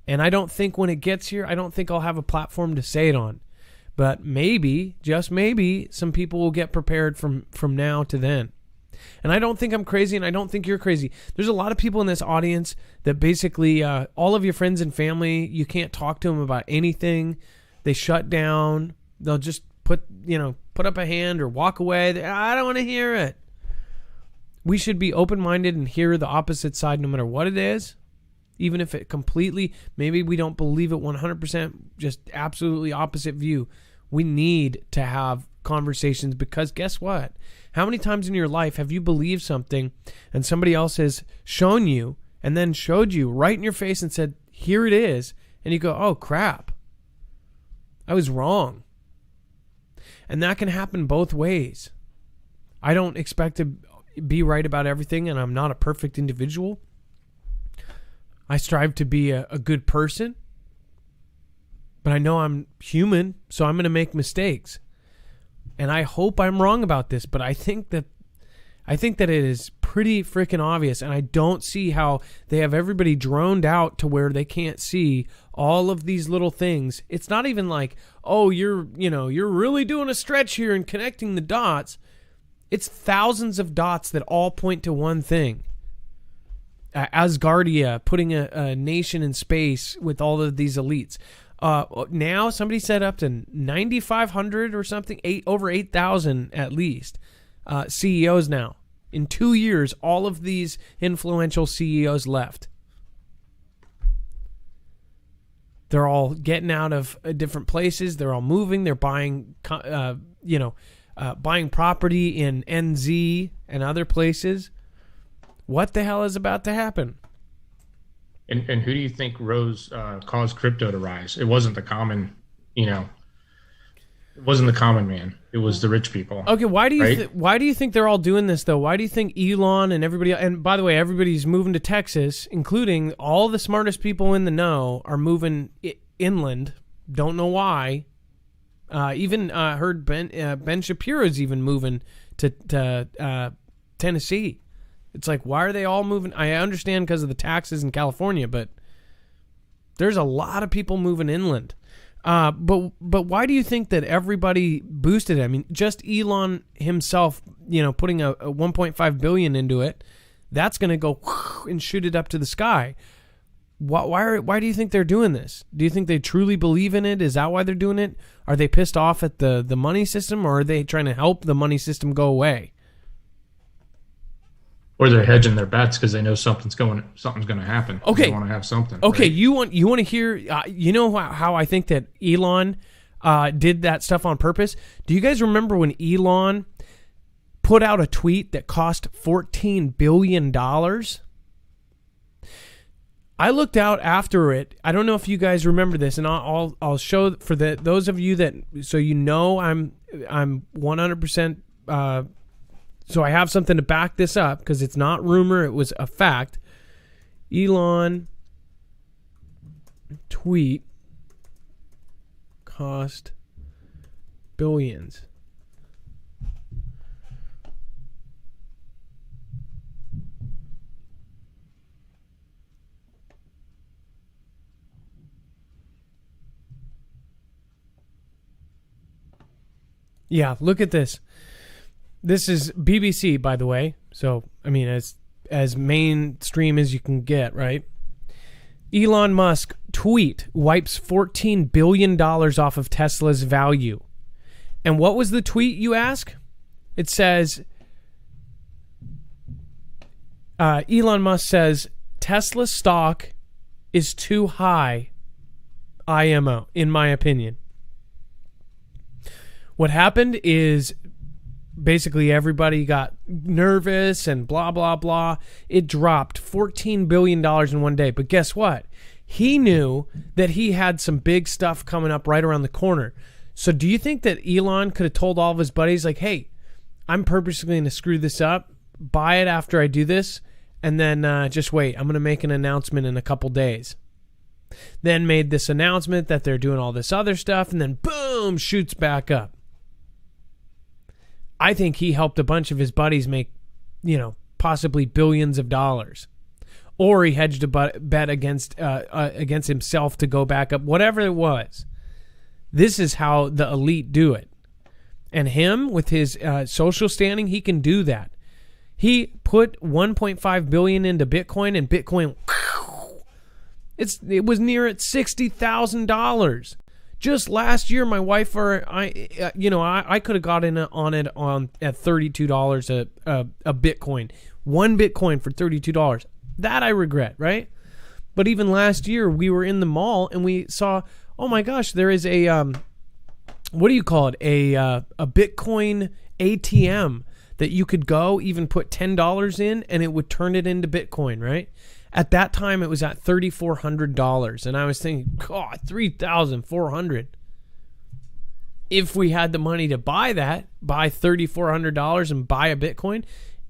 And I don't think when it gets here, I don't think I'll have a platform to say it on. But maybe, just maybe, some people will get prepared from now to then. And I don't think I'm crazy, and I don't think you're crazy. There's a lot of people in this audience that basically all of your friends and family, you can't talk to them about anything. They shut down. They'll just put up a hand or walk away. I don't want to hear it. We should be open-minded and hear the opposite side no matter what it is. Even if it completely, maybe we don't believe it 100%, just absolutely opposite view. We need to have conversations, because guess what? How many times in your life have you believed something and somebody else has shown you and then showed you right in your face and said, here it is. And you go, oh crap, I was wrong. And that can happen both ways. I don't expect to be right about everything, and I'm not a perfect individual. I strive to be a good person, but I know I'm human, so I'm going to make mistakes. And I hope I'm wrong about this, but I think that it is pretty freaking obvious, and I don't see how they have everybody droned out to where they can't see all of these little things. It's not even like, oh, you're really doing a stretch here and connecting the dots. It's thousands of dots that all point to one thing. Asgardia, putting a nation in space with all of these elites. Now somebody said up to 9,500 or something, over 8,000 at least CEOs now. In 2 years, all of these influential CEOs left. They're all getting out of different places. They're all moving. They're buying, buying property in NZ and other places. What the hell is about to happen? And who do you think caused crypto to rise? It wasn't the common, it wasn't the common man. It was the rich people. Okay, why do you think they're all doing this though? Why do you think Elon and everybody? And by the way, everybody's moving to Texas, including all the smartest people in the know are moving inland. Don't know why. Even heard Ben Shapiro's even moving to Tennessee. It's like, why are they all moving? I understand because of the taxes in California, but there's a lot of people moving inland. But why do you think that everybody boosted it? I mean, just Elon himself, putting a 1.5 billion into it, that's going to go and shoot it up to the sky. Why do you think they're doing this? Do you think they truly believe in it? Is that why they're doing it? Are they pissed off at the money system, or are they trying to help the money system go away? Or they're hedging their bets because they know something's going to happen. Okay, they want to have something. Okay, right? you want to hear? How I think that Elon did that stuff on purpose. Do you guys remember when Elon put out a tweet that cost $14 billion? I looked out after it. I don't know if you guys remember this, and I'll show for those of you that I'm 100%. So I have something to back this up because it's not rumor; it was a fact. Elon tweet cost billions. Yeah, look at this. This is BBC, by the way. So, I mean, as mainstream as you can get, right? Elon Musk tweet wipes $14 billion off of Tesla's value. And what was the tweet, you ask? It says, Elon Musk says, Tesla stock is too high, IMO, in my opinion. What happened is basically everybody got nervous and blah, blah, blah. It dropped $14 billion in one day. But guess what? He knew that he had some big stuff coming up right around the corner. So do you think that Elon could have told all of his buddies, like, hey, I'm purposely going to screw this up, buy it after I do this, and then just wait. I'm going to make an announcement in a couple days. Then made this announcement that they're doing all this other stuff, and then boom, shoots back up. I think he helped a bunch of his buddies make, possibly billions of dollars. Or he hedged a bet against himself to go back up, whatever it was. This is how the elite do it. And him, with his social standing, he can do that. He put $1.5 billion into Bitcoin, and Bitcoin, it was near at $60,000. Just last year, my wife or I could have got in on it at $32 a Bitcoin. One Bitcoin for $32. That I regret, right? But even last year, we were in the mall and we saw, oh my gosh, there is a what do you call it? A Bitcoin ATM that you could go even put $10 in and it would turn it into Bitcoin, right? At that time, it was at $3,400, and I was thinking, God, $3,400. If we had the money to buy $3,400 and buy a Bitcoin,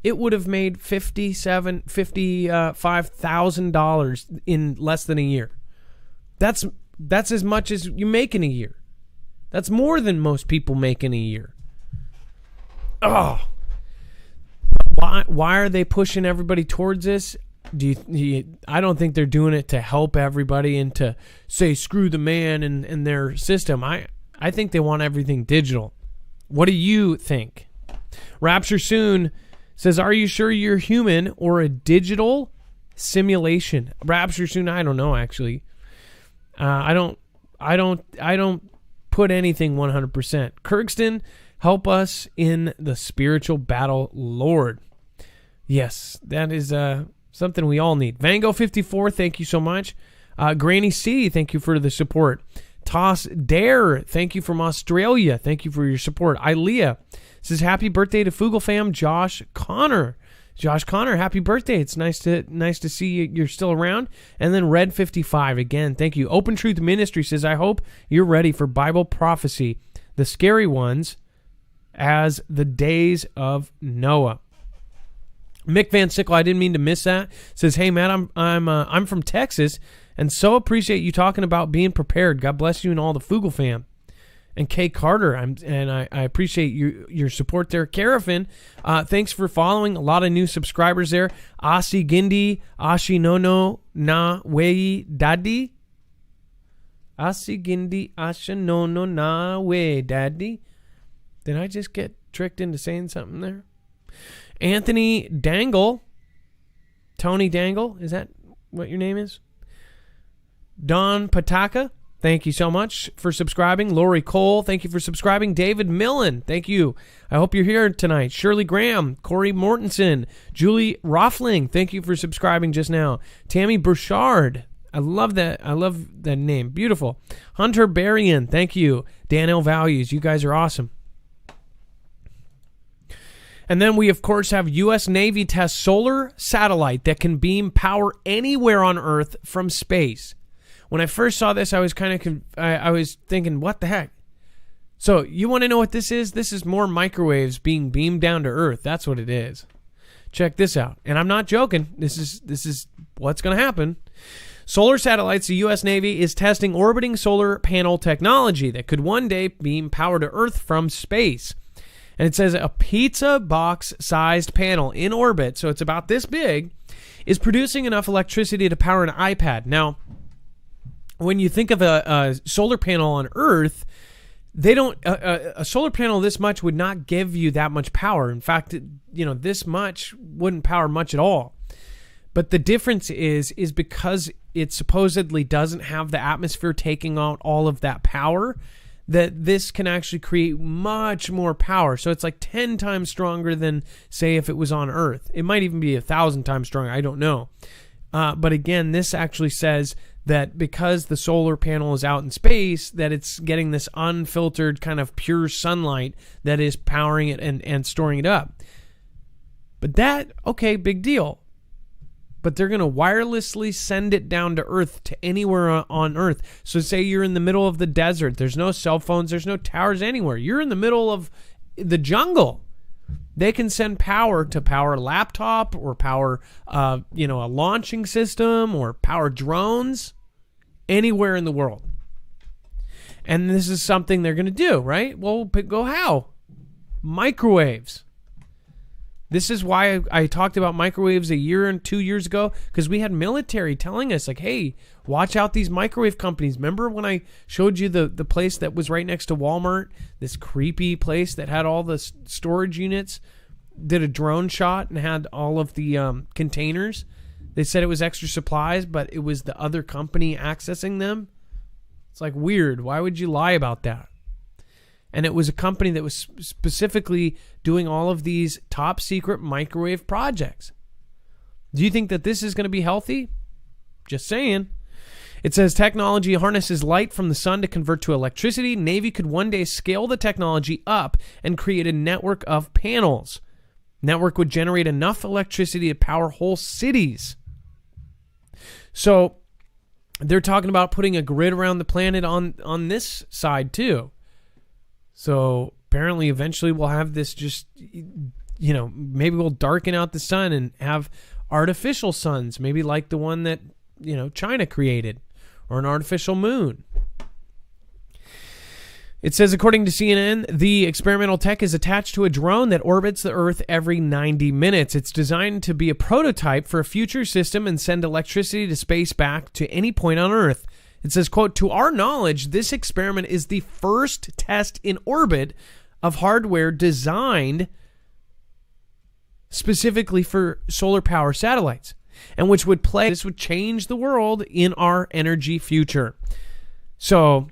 it would have made $55,000 in less than a year. That's as much as you make in a year. That's more than most people make in a year. Oh, why are they pushing everybody towards this? I don't think they're doing it to help everybody and to say screw the man and their system. I think they want everything digital. What do you think? Rapture Soon says, are you sure you're human or a digital simulation? Rapture Soon, I don't know actually. I I don't put anything 100%. Kirkston, help us in the spiritual battle, Lord. Yes, that is something we all need. Vango54, thank you so much. Granny C, thank you for the support. Toss Dare, thank you from Australia. Thank you for your support. Ilea says, happy birthday to Foogle fam, Josh Connor. Josh Connor, happy birthday. It's nice to see you're still around. And then Red55, again, thank you. Open Truth Ministry says, I hope you're ready for Bible prophecy, the scary ones, as the days of Noah. Mick Van Sickle, I didn't mean to miss that, says, hey, Matt, I'm from Texas, and so appreciate you talking about being prepared. God bless you and all the Foogle fam. And Kay Carter, I appreciate your support there. Carafin, thanks for following. A lot of new subscribers there. Asi Gindi, Ashi Nono Na Wei Daddy. Asi Gindi, Asha Nono Na Wei Daddy. Did I just get tricked into saying something there? Anthony Dangle. Tony Dangle, is that what your name is? Don Pataka, thank you so much for subscribing. Lori Cole, thank you for subscribing. David Millen, thank you. I hope you're here tonight. Shirley Graham, Corey Mortensen, Julie Roffling, thank you for subscribing just now. Tammy Burchard, I love that name. Beautiful. Hunter Berrien, thank you. Dan L. Values, you guys are awesome. And then we, of course, have U.S. Navy test solar satellite that can beam power anywhere on Earth from space. When I first saw this, I was I was thinking, what the heck? So you want to know what this is? This is more microwaves being beamed down to Earth. That's what it is. Check this out. And I'm not joking. This is what's going to happen. Solar satellites, the U.S. Navy is testing orbiting solar panel technology that could one day beam power to Earth from space. And it says a pizza box-sized panel in orbit, so it's about this big, is producing enough electricity to power an iPad. Now, when you think of a solar panel on Earth, they don't. A solar panel this much would not give you that much power. In fact, this much wouldn't power much at all. But the difference is because it supposedly doesn't have the atmosphere taking out all of that power, that this can actually create much more power. So it's like 10 times stronger than, say, if it was on Earth. It might even be 1,000 times stronger. I don't know. But again, this actually says that because the solar panel is out in space, that it's getting this unfiltered kind of pure sunlight that is powering it and storing it up. But that, okay, big deal. But they're going to wirelessly send it down to Earth, to anywhere on Earth. So say you're in the middle of the desert. There's no cell phones. There's no towers anywhere. You're in the middle of the jungle. They can send power to power a laptop or power, a launching system or power drones anywhere in the world. And this is something they're going to do, right? Well, go how? Microwaves. This is why I talked about microwaves a year and 2 years ago, because we had military telling us, like, hey, watch out these microwave companies. Remember when I showed you the place that was right next to Walmart, this creepy place that had all the storage units, did a drone shot and had all of the containers? They said it was extra supplies, but it was the other company accessing them. It's like weird. Why would you lie about that? And it was a company that was specifically doing all of these top secret microwave projects. Do you think that this is going to be healthy? Just saying. It says technology harnesses light from the sun to convert to electricity. Navy could one day scale the technology up and create a network of panels. Network would generate enough electricity to power whole cities. So they're talking about putting a grid around the planet on this side too. So apparently eventually we'll have this just, maybe we'll darken out the sun and have artificial suns, maybe like the one that, China created, or an artificial moon. It says, according to CNN, the experimental tech is attached to a drone that orbits the Earth every 90 minutes. It's designed to be a prototype for a future system and send electricity to space back to any point on Earth. It says, quote, to our knowledge, this experiment is the first test in orbit of hardware designed specifically for solar power satellites, and this would change the world in our energy future. So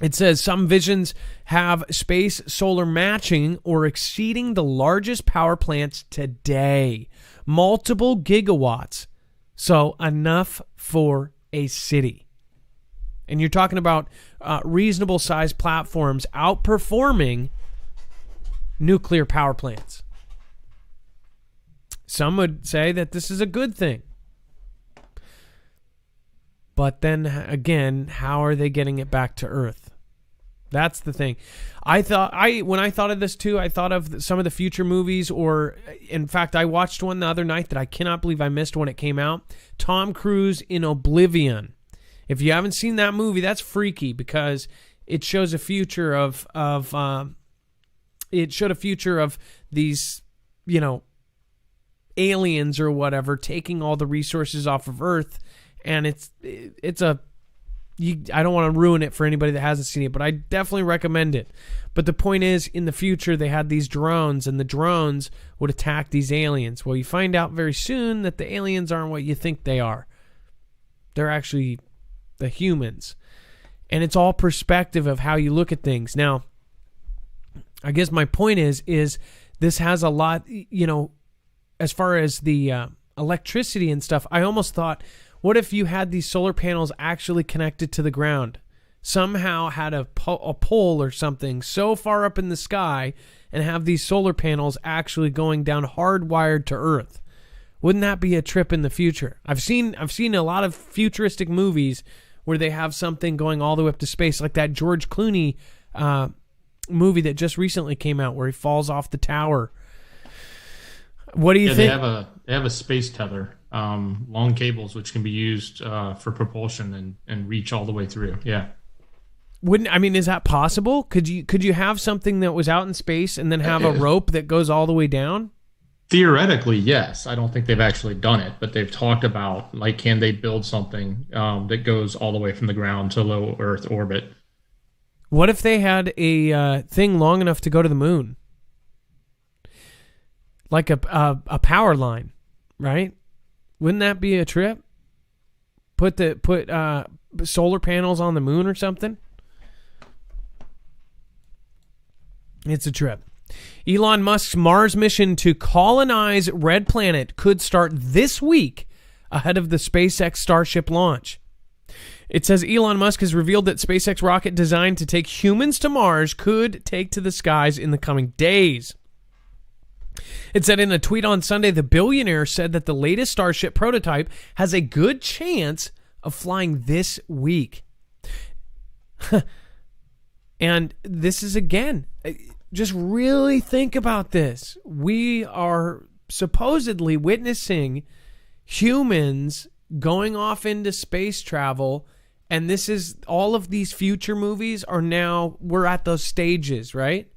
it says some visions have space solar matching or exceeding the largest power plants today. Multiple gigawatts. So enough for a city. And you're talking about reasonable sized platforms outperforming nuclear power plants. Some would say that this is a good thing. But then again, how are they getting it back to Earth? That's the thing. When I thought of this too, I thought of some of the future movies, or in fact, I watched one the other night that I cannot believe I missed when it came out. Tom Cruise in Oblivion. If you haven't seen that movie, that's freaky because it shows a future of these, aliens or whatever taking all the resources off of Earth, and I don't want to ruin it for anybody that hasn't seen it, but I definitely recommend it. But the point is, in the future, they had these drones, and the drones would attack these aliens. Well, you find out very soon that the aliens aren't what you think they are. They're actually the humans. And it's all perspective of how you look at things. Now, I guess my point is this has a lot, as far as the electricity and stuff. I almost thought, what if you had these solar panels actually connected to the ground? Somehow had a pole or something so far up in the sky and have these solar panels actually going down hardwired to Earth. Wouldn't that be a trip in the future? I've seen a lot of futuristic movies where they have something going all the way up to space, like that George Clooney movie that just recently came out where he falls off the tower. What do you think? They have a space tether, long cables which can be used for propulsion and reach all the way through. Yeah. Is that possible? Could you have something that was out in space and then have a rope that goes all the way down? Theoretically, yes. I don't think they've actually done it, but they've talked about, like, can they build something that goes all the way from the ground to low Earth orbit? What if they had a thing long enough to go to the moon? Like a power line, right? Wouldn't that be a trip? Put solar panels on the moon or something? It's a trip. Elon Musk's Mars mission to colonize Red Planet could start this week ahead of the SpaceX Starship launch. It says Elon Musk has revealed that SpaceX rocket designed to take humans to Mars could take to the skies in the coming days. It said in a tweet on Sunday, the billionaire said that the latest Starship prototype has a good chance of flying this week. And this is, again, just really think about this. We are supposedly witnessing humans going off into space travel, and this is all of these future movies are now, we're at those stages, right?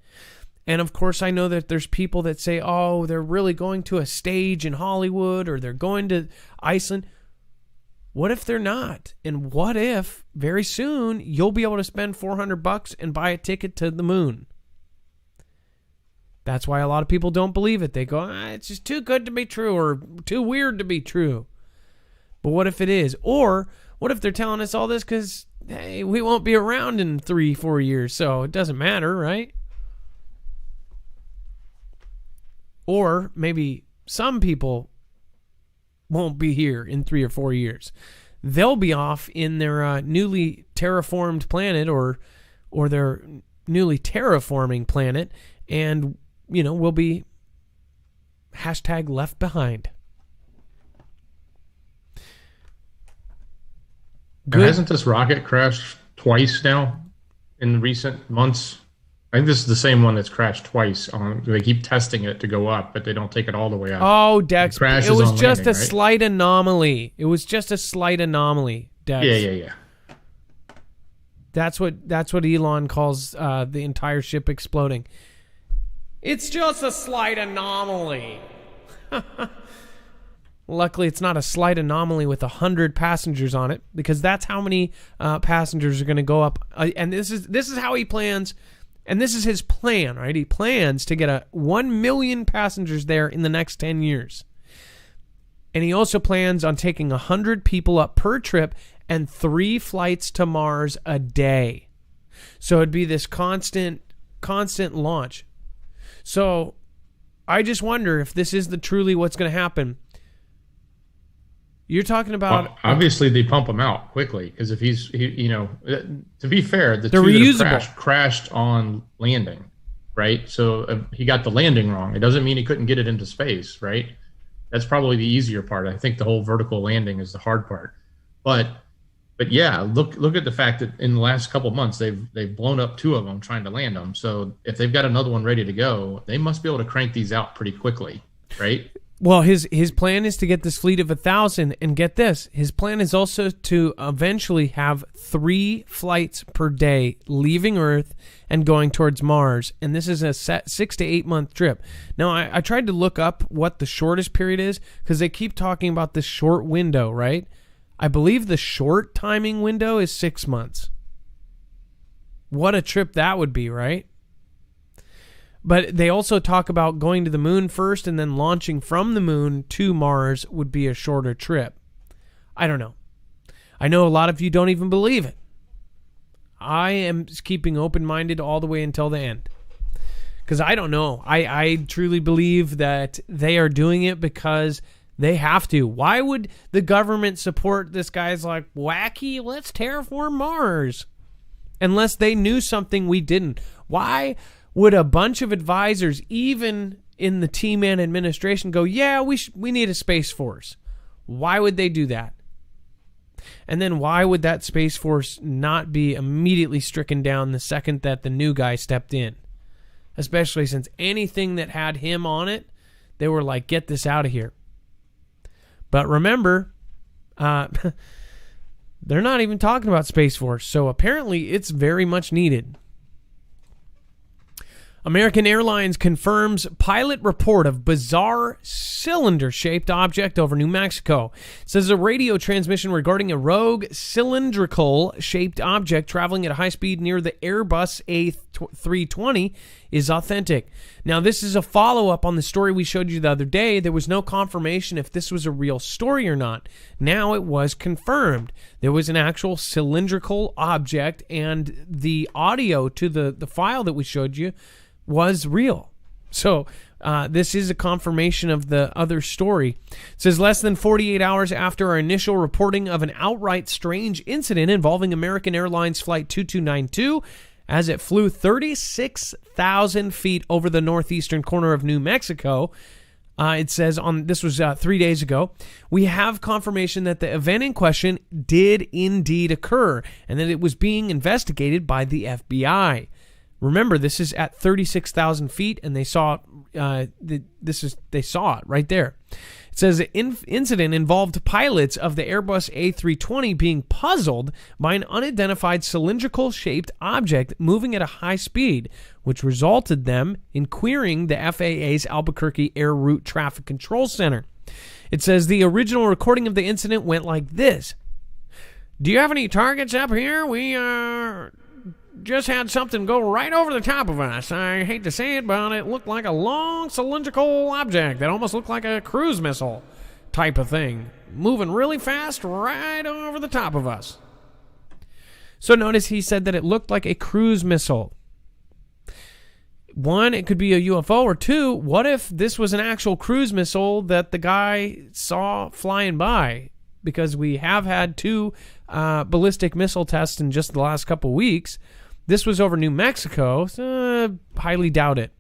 And of course, I know that there's people that say, oh, they're really going to a stage in Hollywood or they're going to Iceland. What if they're not? And what if very soon you'll be able to spend $400 and buy a ticket to the moon? That's why a lot of people don't believe it. They go, it's just too good to be true or too weird to be true. But what if it is? Or what if they're telling us all this because, hey, we won't be around in 3-4 years, so it doesn't matter, right? Or maybe some people won't be here in 3 or 4 years. They'll be off in their newly terraformed planet or their newly terraforming planet, and we'll be #left behind. Hasn't this rocket crashed twice now in recent months? I think this is the same one that's crashed twice. They keep testing it to go up, but they don't take it all the way up. Oh, Dex, it was just a slight anomaly. It was just a slight anomaly, Dex. Yeah. That's what Elon calls the entire ship exploding. It's just a slight anomaly. Luckily, it's not a slight anomaly with 100 passengers on it, because that's how many passengers are going to go up. And this is how he plans. And this is his plan, right? He plans to get 1 million passengers there in the next 10 years. And he also plans on taking 100 people up per trip and 3 flights to Mars a day. So it'd be this constant launch. So I just wonder if this is truly what's going to happen. You're talking about... Well, obviously, they pump him out quickly, because if to be fair, the they're two reusable. that crashed on landing, right? So he got the landing wrong. It doesn't mean he couldn't get it into space, right? That's probably the easier part. I think the whole vertical landing is the hard part. But yeah, look at the fact that in the last couple of months, they've blown up 2 of them trying to land them. So if they've got another one ready to go, they must be able to crank these out pretty quickly, right? Well, his plan is to get this fleet of 1,000, and get this, his plan is also to eventually have 3 flights per day leaving Earth and going towards Mars, and this is a 6 to 8 month trip. Now, I tried to look up what the shortest period is, because they keep talking about this short window, right? I believe the short timing window is 6 months. What a trip that would be, right? But they also talk about going to the moon first and then launching from the moon to Mars would be a shorter trip. I don't know. I know a lot of you don't even believe it. I am keeping open-minded all the way until the end. Because I don't know. I truly believe that they are doing it because they have to. Why would the government support this guy's like, wacky, let's terraform Mars? Unless they knew something we didn't. Why would a bunch of advisors, even in the T-Man administration, go, yeah, we need a Space Force? Why would they do that? And then why would that Space Force not be immediately stricken down the second that the new guy stepped in? Especially since anything that had him on it, they were like, get this out of here. But remember, they're not even talking about Space Force, so apparently it's very much needed. American Airlines confirms pilot report of bizarre cylinder-shaped object over New Mexico. It says a radio transmission regarding a rogue cylindrical-shaped object traveling at a high speed near the Airbus A320 is authentic. Now, this is a follow-up on the story we showed you the other day. There was no confirmation if this was a real story or not. Now it was confirmed. There was an actual cylindrical object, and the audio to the file that we showed you was real. So this is a confirmation of the other story. It says less than 48 hours after our initial reporting of an outright strange incident involving American Airlines Flight 2292 as it flew 36,000 feet over the northeastern corner of New Mexico. It says this was 3 days ago. We have confirmation that the event in question did indeed occur and that it was being investigated by the FBI. Remember, this is at 36,000 feet, and they saw they saw it right there. It says the incident involved pilots of the Airbus A320 being puzzled by an unidentified cylindrical-shaped object moving at a high speed, which resulted them in querying the FAA's Albuquerque Air Route Traffic Control Center. It says the original recording of the incident went like this. Do you have any targets up here? We just had something go right over the top of us. I hate to say it, but it looked like a long cylindrical object that almost looked like a cruise missile type of thing, moving really fast right over the top of us. So notice he said that it looked like a cruise missile. One, it could be a UFO, or two, what if this was an actual cruise missile that the guy saw flying by? Because we have had 2 ballistic missile tests in just the last couple weeks. This was over New Mexico. Highly doubt it.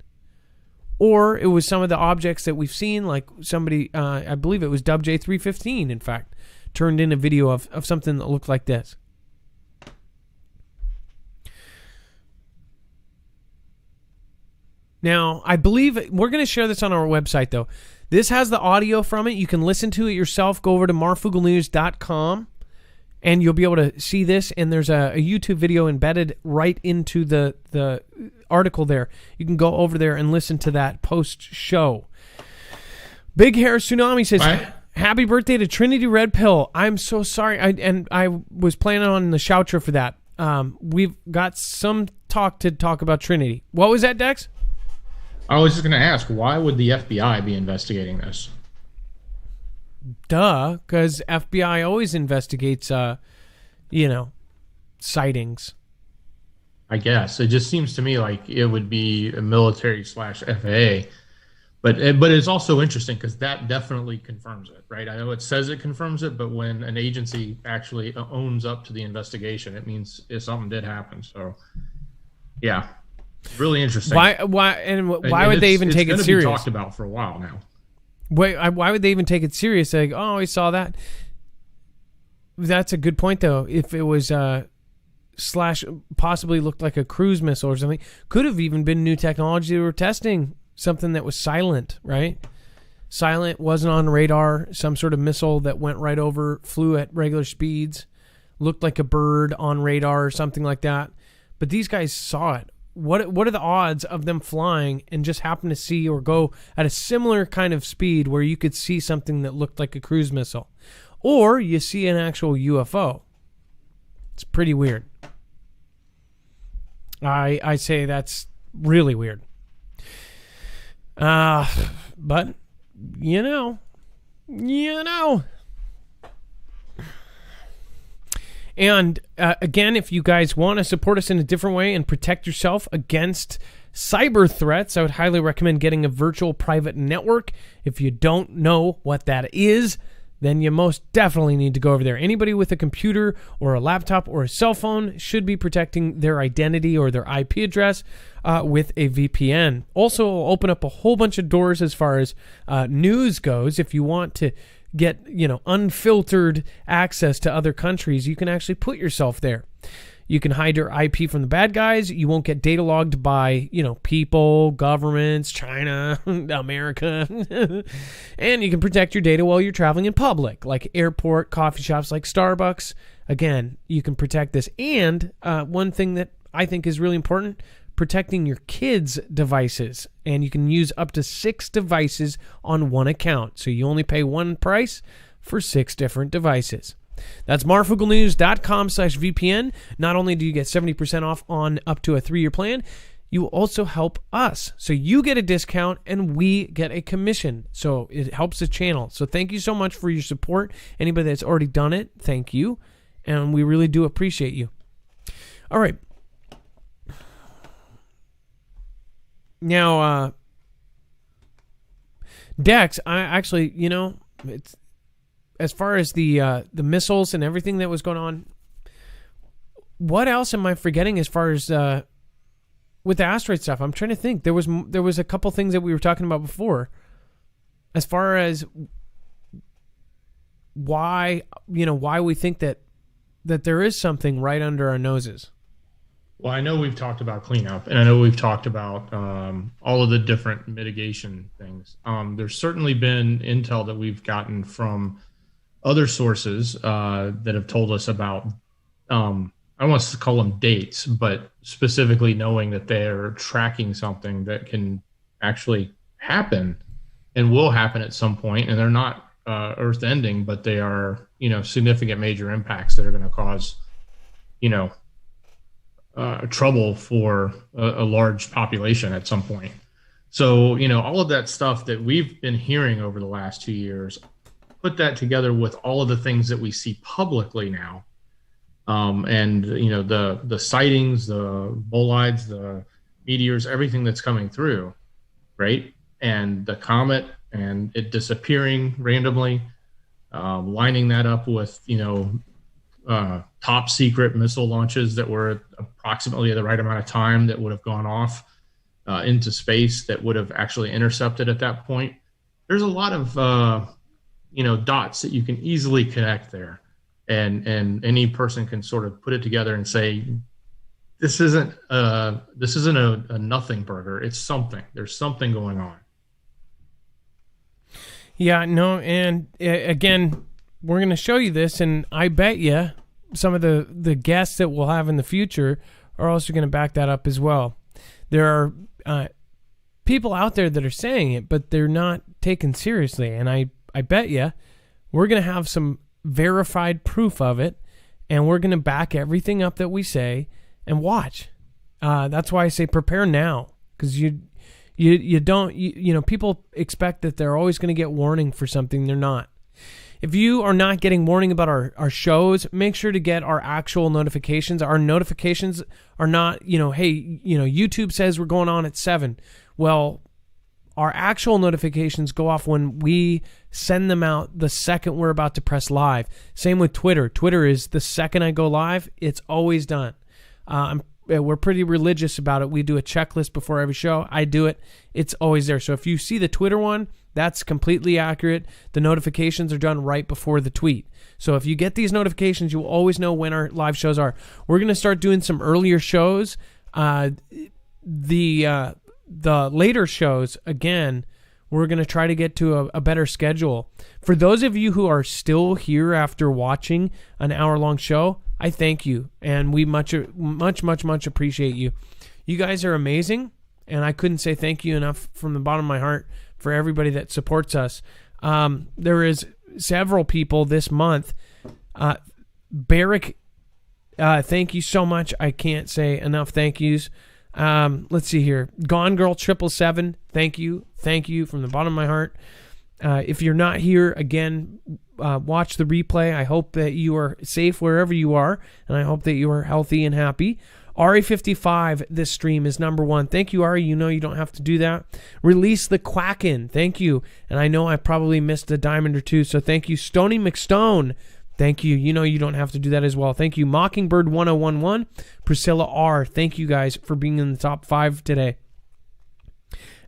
Or it was some of the objects that we've seen, like somebody, I believe it was WJ315, in fact, turned in a video of something that looked like this. Now, I believe we're going to share this on our website, though. This has the audio from it. You can listen to it yourself. Go over to marfooglenews.com. And you'll be able to see this, and there's a YouTube video embedded right into the article there. You can go over there and listen to that post-show. Big Hair Tsunami says, happy birthday to Trinity Red Pill. I'm so sorry. I was planning on the shouter for that. We've got some talk about Trinity. What was that, Dex? I was just going to ask, why would the FBI be investigating this? Duh, because FBI always investigates sightings. I guess it just seems to me like it would be a military / FAA, but it's also interesting because that definitely confirms it, right? I know it says it confirms it, but when an agency actually owns up to the investigation, it means something did happen. So, yeah, really interesting. Why would they even take it serious? It's going to be talked about for a while now. Why would they even take it serious? Like, oh, we saw that. That's a good point, though. If it was possibly looked like a cruise missile or something, could have even been new technology they were testing, something that was silent, right? Silent, wasn't on radar, some sort of missile that went right over, flew at regular speeds, looked like a bird on radar or something like that. But these guys saw it. What are the odds of them flying and just happen to see or go at a similar kind of speed where you could see something that looked like a cruise missile? Or you see an actual UFO. It's pretty weird. I say that's really weird. But, you know. And again, if you guys want to support us in a different way and protect yourself against cyber threats, I would highly recommend getting a virtual private network. If you don't know what that is, then you most definitely need to go over there. Anybody with a computer or a laptop or a cell phone should be protecting their identity or their IP address with a VPN. Also, it'll open up a whole bunch of doors as far as news goes. If you want to get, unfiltered access to other countries, you can actually put yourself there. You can hide your IP from the bad guys. You won't get data logged by, people, governments, China, America. And you can protect your data while you're traveling in public, like airport, coffee shops like Starbucks. Again, you can protect this. And one thing that I think is really important, protecting your kids' devices. And you can use up to 6 devices on one account. So you only pay one price for 6 different devices. That's marfooglenews.com/VPN. Not only do you get 70% off on up to a 3-year plan, you will also help us. So you get a discount and we get a commission. So it helps the channel. So thank you so much for your support. Anybody that's already done it, thank you. And we really do appreciate you. All right. Now, Dex, I actually, it's as far as the missiles and everything that was going on. What else am I forgetting as far as with the asteroid stuff? I'm trying to think. There was a couple things that we were talking about before, as far as why we think that there is something right under our noses. Well, I know we've talked about cleanup, and I know we've talked about all of the different mitigation things. There's certainly been intel that we've gotten from other sources that have told us about, I don't want to call them dates, but specifically knowing that they're tracking something that can actually happen and will happen at some point, and they're not earth-ending, but they are, significant major impacts that are going to cause, trouble for a large population at some point. So, all of that stuff that we've been hearing over the last 2 years, put that together with all of the things that we see publicly now, and the sightings, the bolides, the meteors, everything that's coming through, right? And the comet and it disappearing randomly, lining that up with top secret missile launches that were approximately at the right amount of time that would have gone off into space that would have actually intercepted at that point. There's a lot of dots that you can easily connect there, and any person can sort of put it together and say, this isn't a nothing burger. It's something. There's something going on. Yeah, no, and again, we're going to show you this, and I bet you some of the guests that we'll have in the future are also going to back that up as well. There are people out there that are saying it, but they're not taken seriously, and I bet you we're going to have some verified proof of it, and we're going to back everything up that we say and watch. That's why I say prepare now, because you don't, people expect that they're always going to get warning for something. They're not. If you are not getting warning about our shows, make sure to get our actual notifications. Our notifications are not, hey, YouTube says we're going on at 7. Well, our actual notifications go off when we send them out the second we're about to press live. Same with Twitter. Twitter is the second I go live, it's always done. We're pretty religious about it. We do a checklist before every show. I do it. It's always there. So if you see the Twitter one, that's completely accurate. The notifications are done right before the tweet. So if you get these notifications, you will always know when our live shows are. We're going to start doing some earlier shows. The later shows, again, we're going to try to get to a better schedule. For those of you who are still here after watching an hour-long show, I thank you, and we much appreciate you. You guys are amazing, and I couldn't say thank you enough from the bottom of my heart for everybody that supports us. There is several people this month. Barrick, thank you so much. I can't say enough thank yous. Let's see here. Gone Girl 777, thank you from the bottom of my heart. If you're not here, again, watch the replay. I hope that you are safe wherever you are, and I hope that you are healthy and happy. Ari55, this stream is number 1. Thank you, Ari. You know you don't have to do that. Release the Quackin'. Thank you. And I know I probably missed a diamond or two, so thank you. Stony McStone. Thank you. You know you don't have to do that as well. Thank you. Mockingbird 1011. Priscilla R. Thank you guys for being in the top 5 today.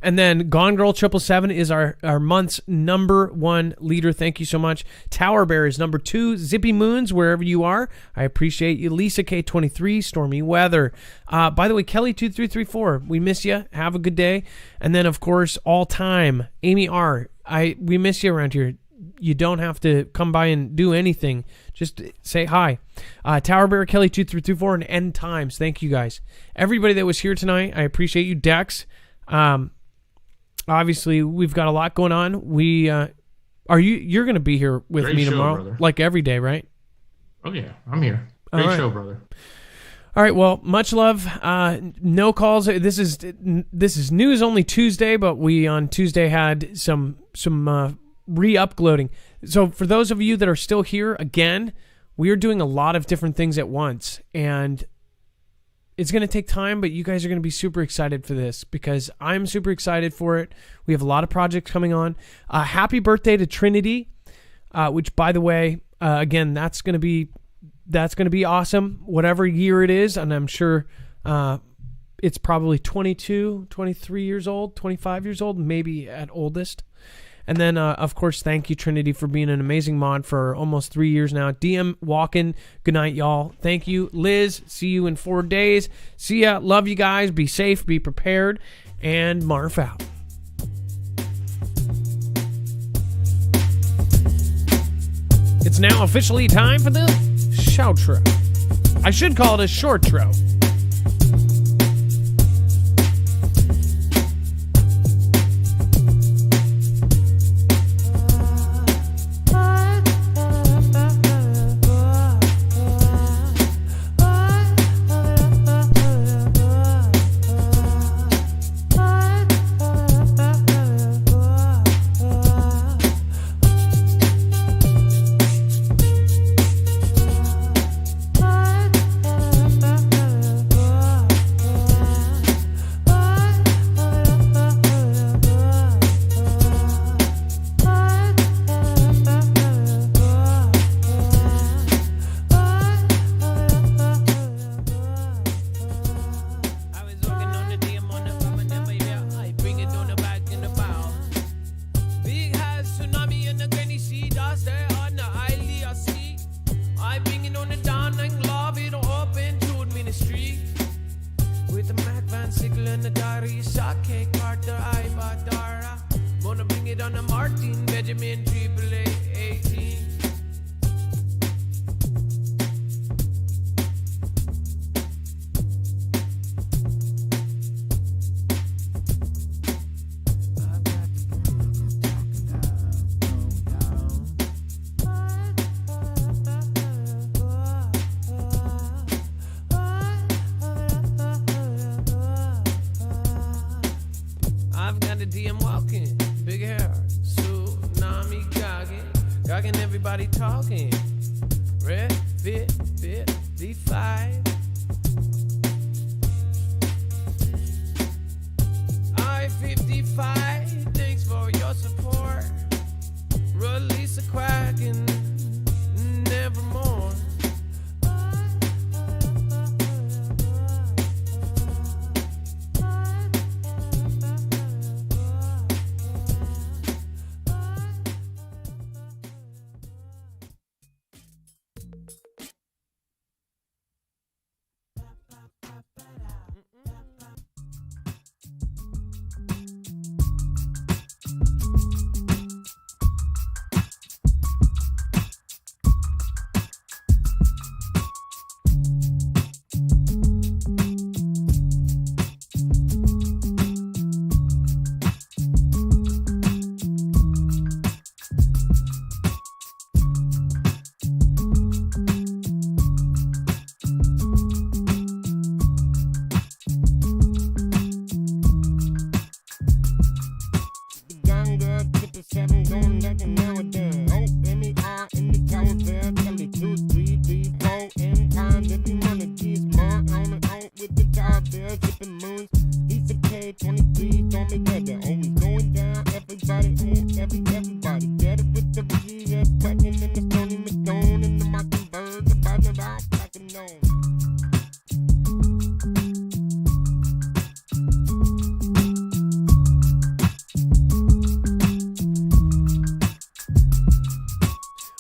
And then Gone Girl 777 is our month's number 1 leader. Thank you so much. Tower Bear is number 2. Zippy Moons, wherever you are. I appreciate you. Lisa K23, Stormy Weather. By the way, Kelly2334, we miss you. Have a good day. And then, of course, all time, Amy R. We miss you around here. You don't have to come by and do anything. Just say hi. Tower Bear, Kelly2334, and End Times. Thank you guys. Everybody that was here tonight, I appreciate you. Dex, obviously, we've got a lot going on. You're going to be here with Great me show, tomorrow, brother. Like every day, right? Oh yeah, I'm here. Great show, brother. All right. Well, much love. No calls. This is news only Tuesday, but we on Tuesday had some re-uploading. So for those of you that are still here, again, we are doing a lot of different things at once, and it's going to take time, but you guys are going to be super excited for this because I'm super excited for it. We have a lot of projects coming on. Happy birthday to Trinity, which, by the way, again, that's going to be awesome, whatever year it is, and I'm sure it's probably 22, 23 years old, 25 years old, maybe at oldest. And then, of course, thank you, Trinity, for being an amazing mod for almost 3 years now. DM Walken, good night, y'all. Thank you. Liz, see you in 4 days. See ya. Love you guys. Be safe. Be prepared. And Marf out. It's now officially time for the shoutro. I should call it a shortro. rocking everybody talking. Red, fit, 55. I-55, thanks for your support. Release a Kraken, nevermore.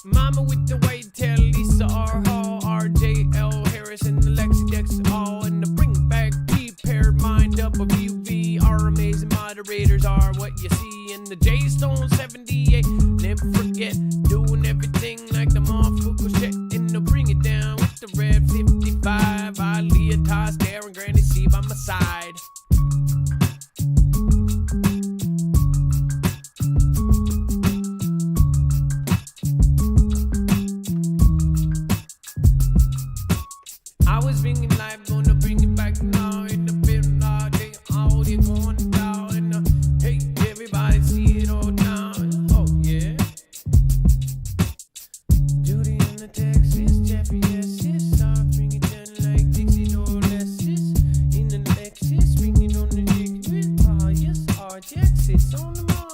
Mama with the white tail, Lisa R. Hall, RJL Harris, and the Lexi Dex all. And the bring back prepared mind up of UV. Our amazing moderators are what you see in the J Stone 78. Never forget doing everything like the Marfoogle shit. And to bring it down with the red 55. I Leotas there and Granny C by my side. I was bringing life, gonna bring it back now. In the middle of the day, all they going down. And hey, everybody see it all down. Oh yeah. Judy in the Texas, Jeffrey yes, sis. I bring it down like Dixie Dolesis. In the Lexus, bring it on the dick with yes, RJX, it's on the mark.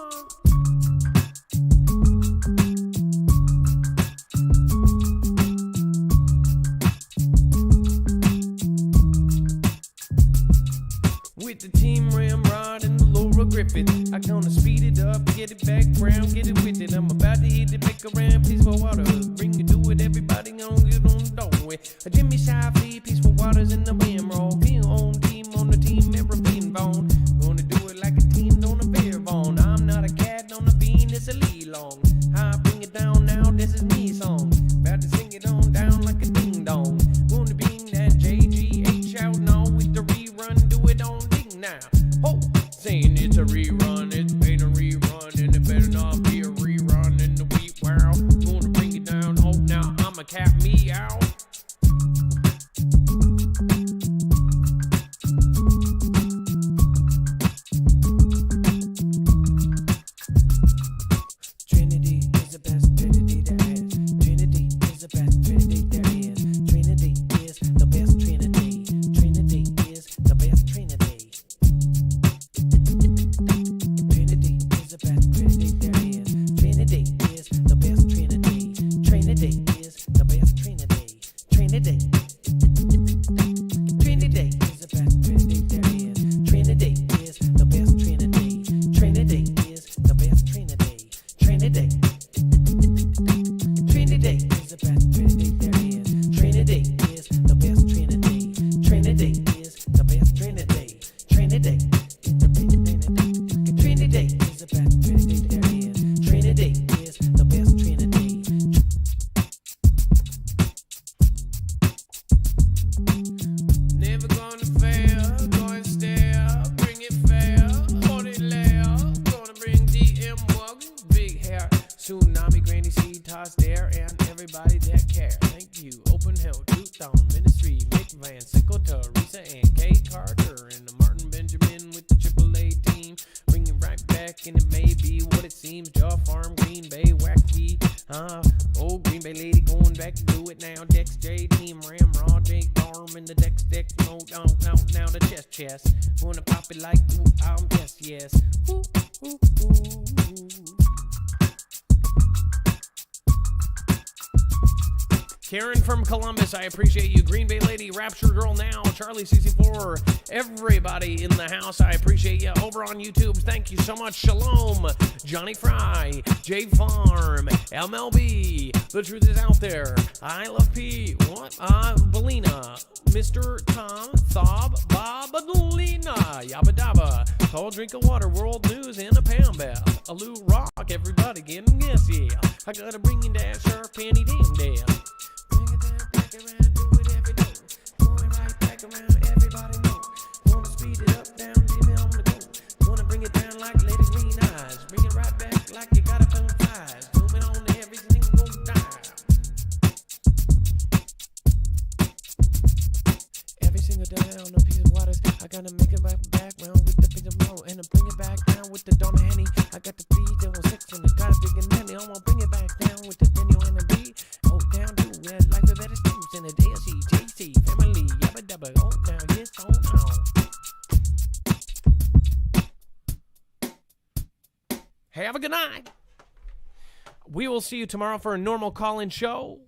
With the team Ramrod and the Laura Griffith, I gonna speed it up, get it back round, get it with it. I'm about to hit it, make a round, peaceful water. Bring it, do it, everybody gon' get on the doorway. A Jimmy Shy feed, peaceful waters in the bim roll. Being on the team, every bean bone. Gonna do it like a team on a beer bone. I'm not a cat on a bean, it's a lead long. I bring it down now, this is me song. About to sing it on down like a ding dong. Gonna bring that JGH out now with the rerun, do it on now. Oh, saying it's a rerun, it ain't a rerun, and it better not be a rerun in the wheat world. Gonna bring it down, oh, now I'm a cat meow. Trinity is the best Trinity there is. Trinity is the best Trinity there is. Trinity is the best Trinity. Trinity is the best Trinity. Trinity is the best Trinity there is. Trinity is the best Trinity. Trinity is the best Trinity. Trinity. Trinity is the best Trinity there is. Trinity is the best Trinity. Trinity is the best Trinity. Trinity. Trinity is the best Trinity there is. Trinity is the best Trinity. Trinity is the best Trinity. Trinity. Trinity is the best Trinity there is. Trinity is the best Trinity. Never gonna fail, going stale, bring it fair, hold it layer, gonna bring DM Morgan, big hair, Tsunami, Granny C, Toss there, and everybody that care. Thank you, Open Hill, Toothstone, Ministry, Mick Van, Sickle, Teresa, and Kay Carter, and the Martin Benjamin with the AAA team. Bring it right back, and it may be what it seems. Jaw Farm, Green Bay, wacky. Green Bay lady going back to do it now. Dex, J, Team, Ram, Raw, J, Garm, in the Dex mode. Now the chest. Wanna pop it like, yes. Ooh, ooh, ooh. Karen from Columbus, I appreciate you. Green Bay Lady, Rapture Girl Now, Charlie CC4, everybody in the house, I appreciate you. Over on YouTube, thank you so much. Shalom, Johnny Fry, J Farm, MLB, The Truth Is Out There, I Love P, Belina, Mr. Tom, Thob, Bob, Adelina, Yabba Dabba, Tall Drink of Water, World News, and a Pam Bell, a Lou Rock, everybody getting guess, yeah. I gotta bring in that sharp penny damn damn. Bring it down, back around, do it every day. Going right back around, everybody know. Wanna speed it up, down, baby, on the go. Wanna bring it down like Lady Green Eyes. Bring it right back like you got it on fires. Zooming on every single time. Every single day on a piece of waters. I gotta make it back round with the piece of roll. And I bring it back down with the Donna Henny. I got the beat, there was 6 and I got a big and nanny. I'm gonna bring it back down with the Daniel and the beat. Oh, down, do it like the better students in the DLC, JC, family, yabba dabba. Oh, down, yes, oh, no. Have a good night. We will see you tomorrow for a normal call-in show.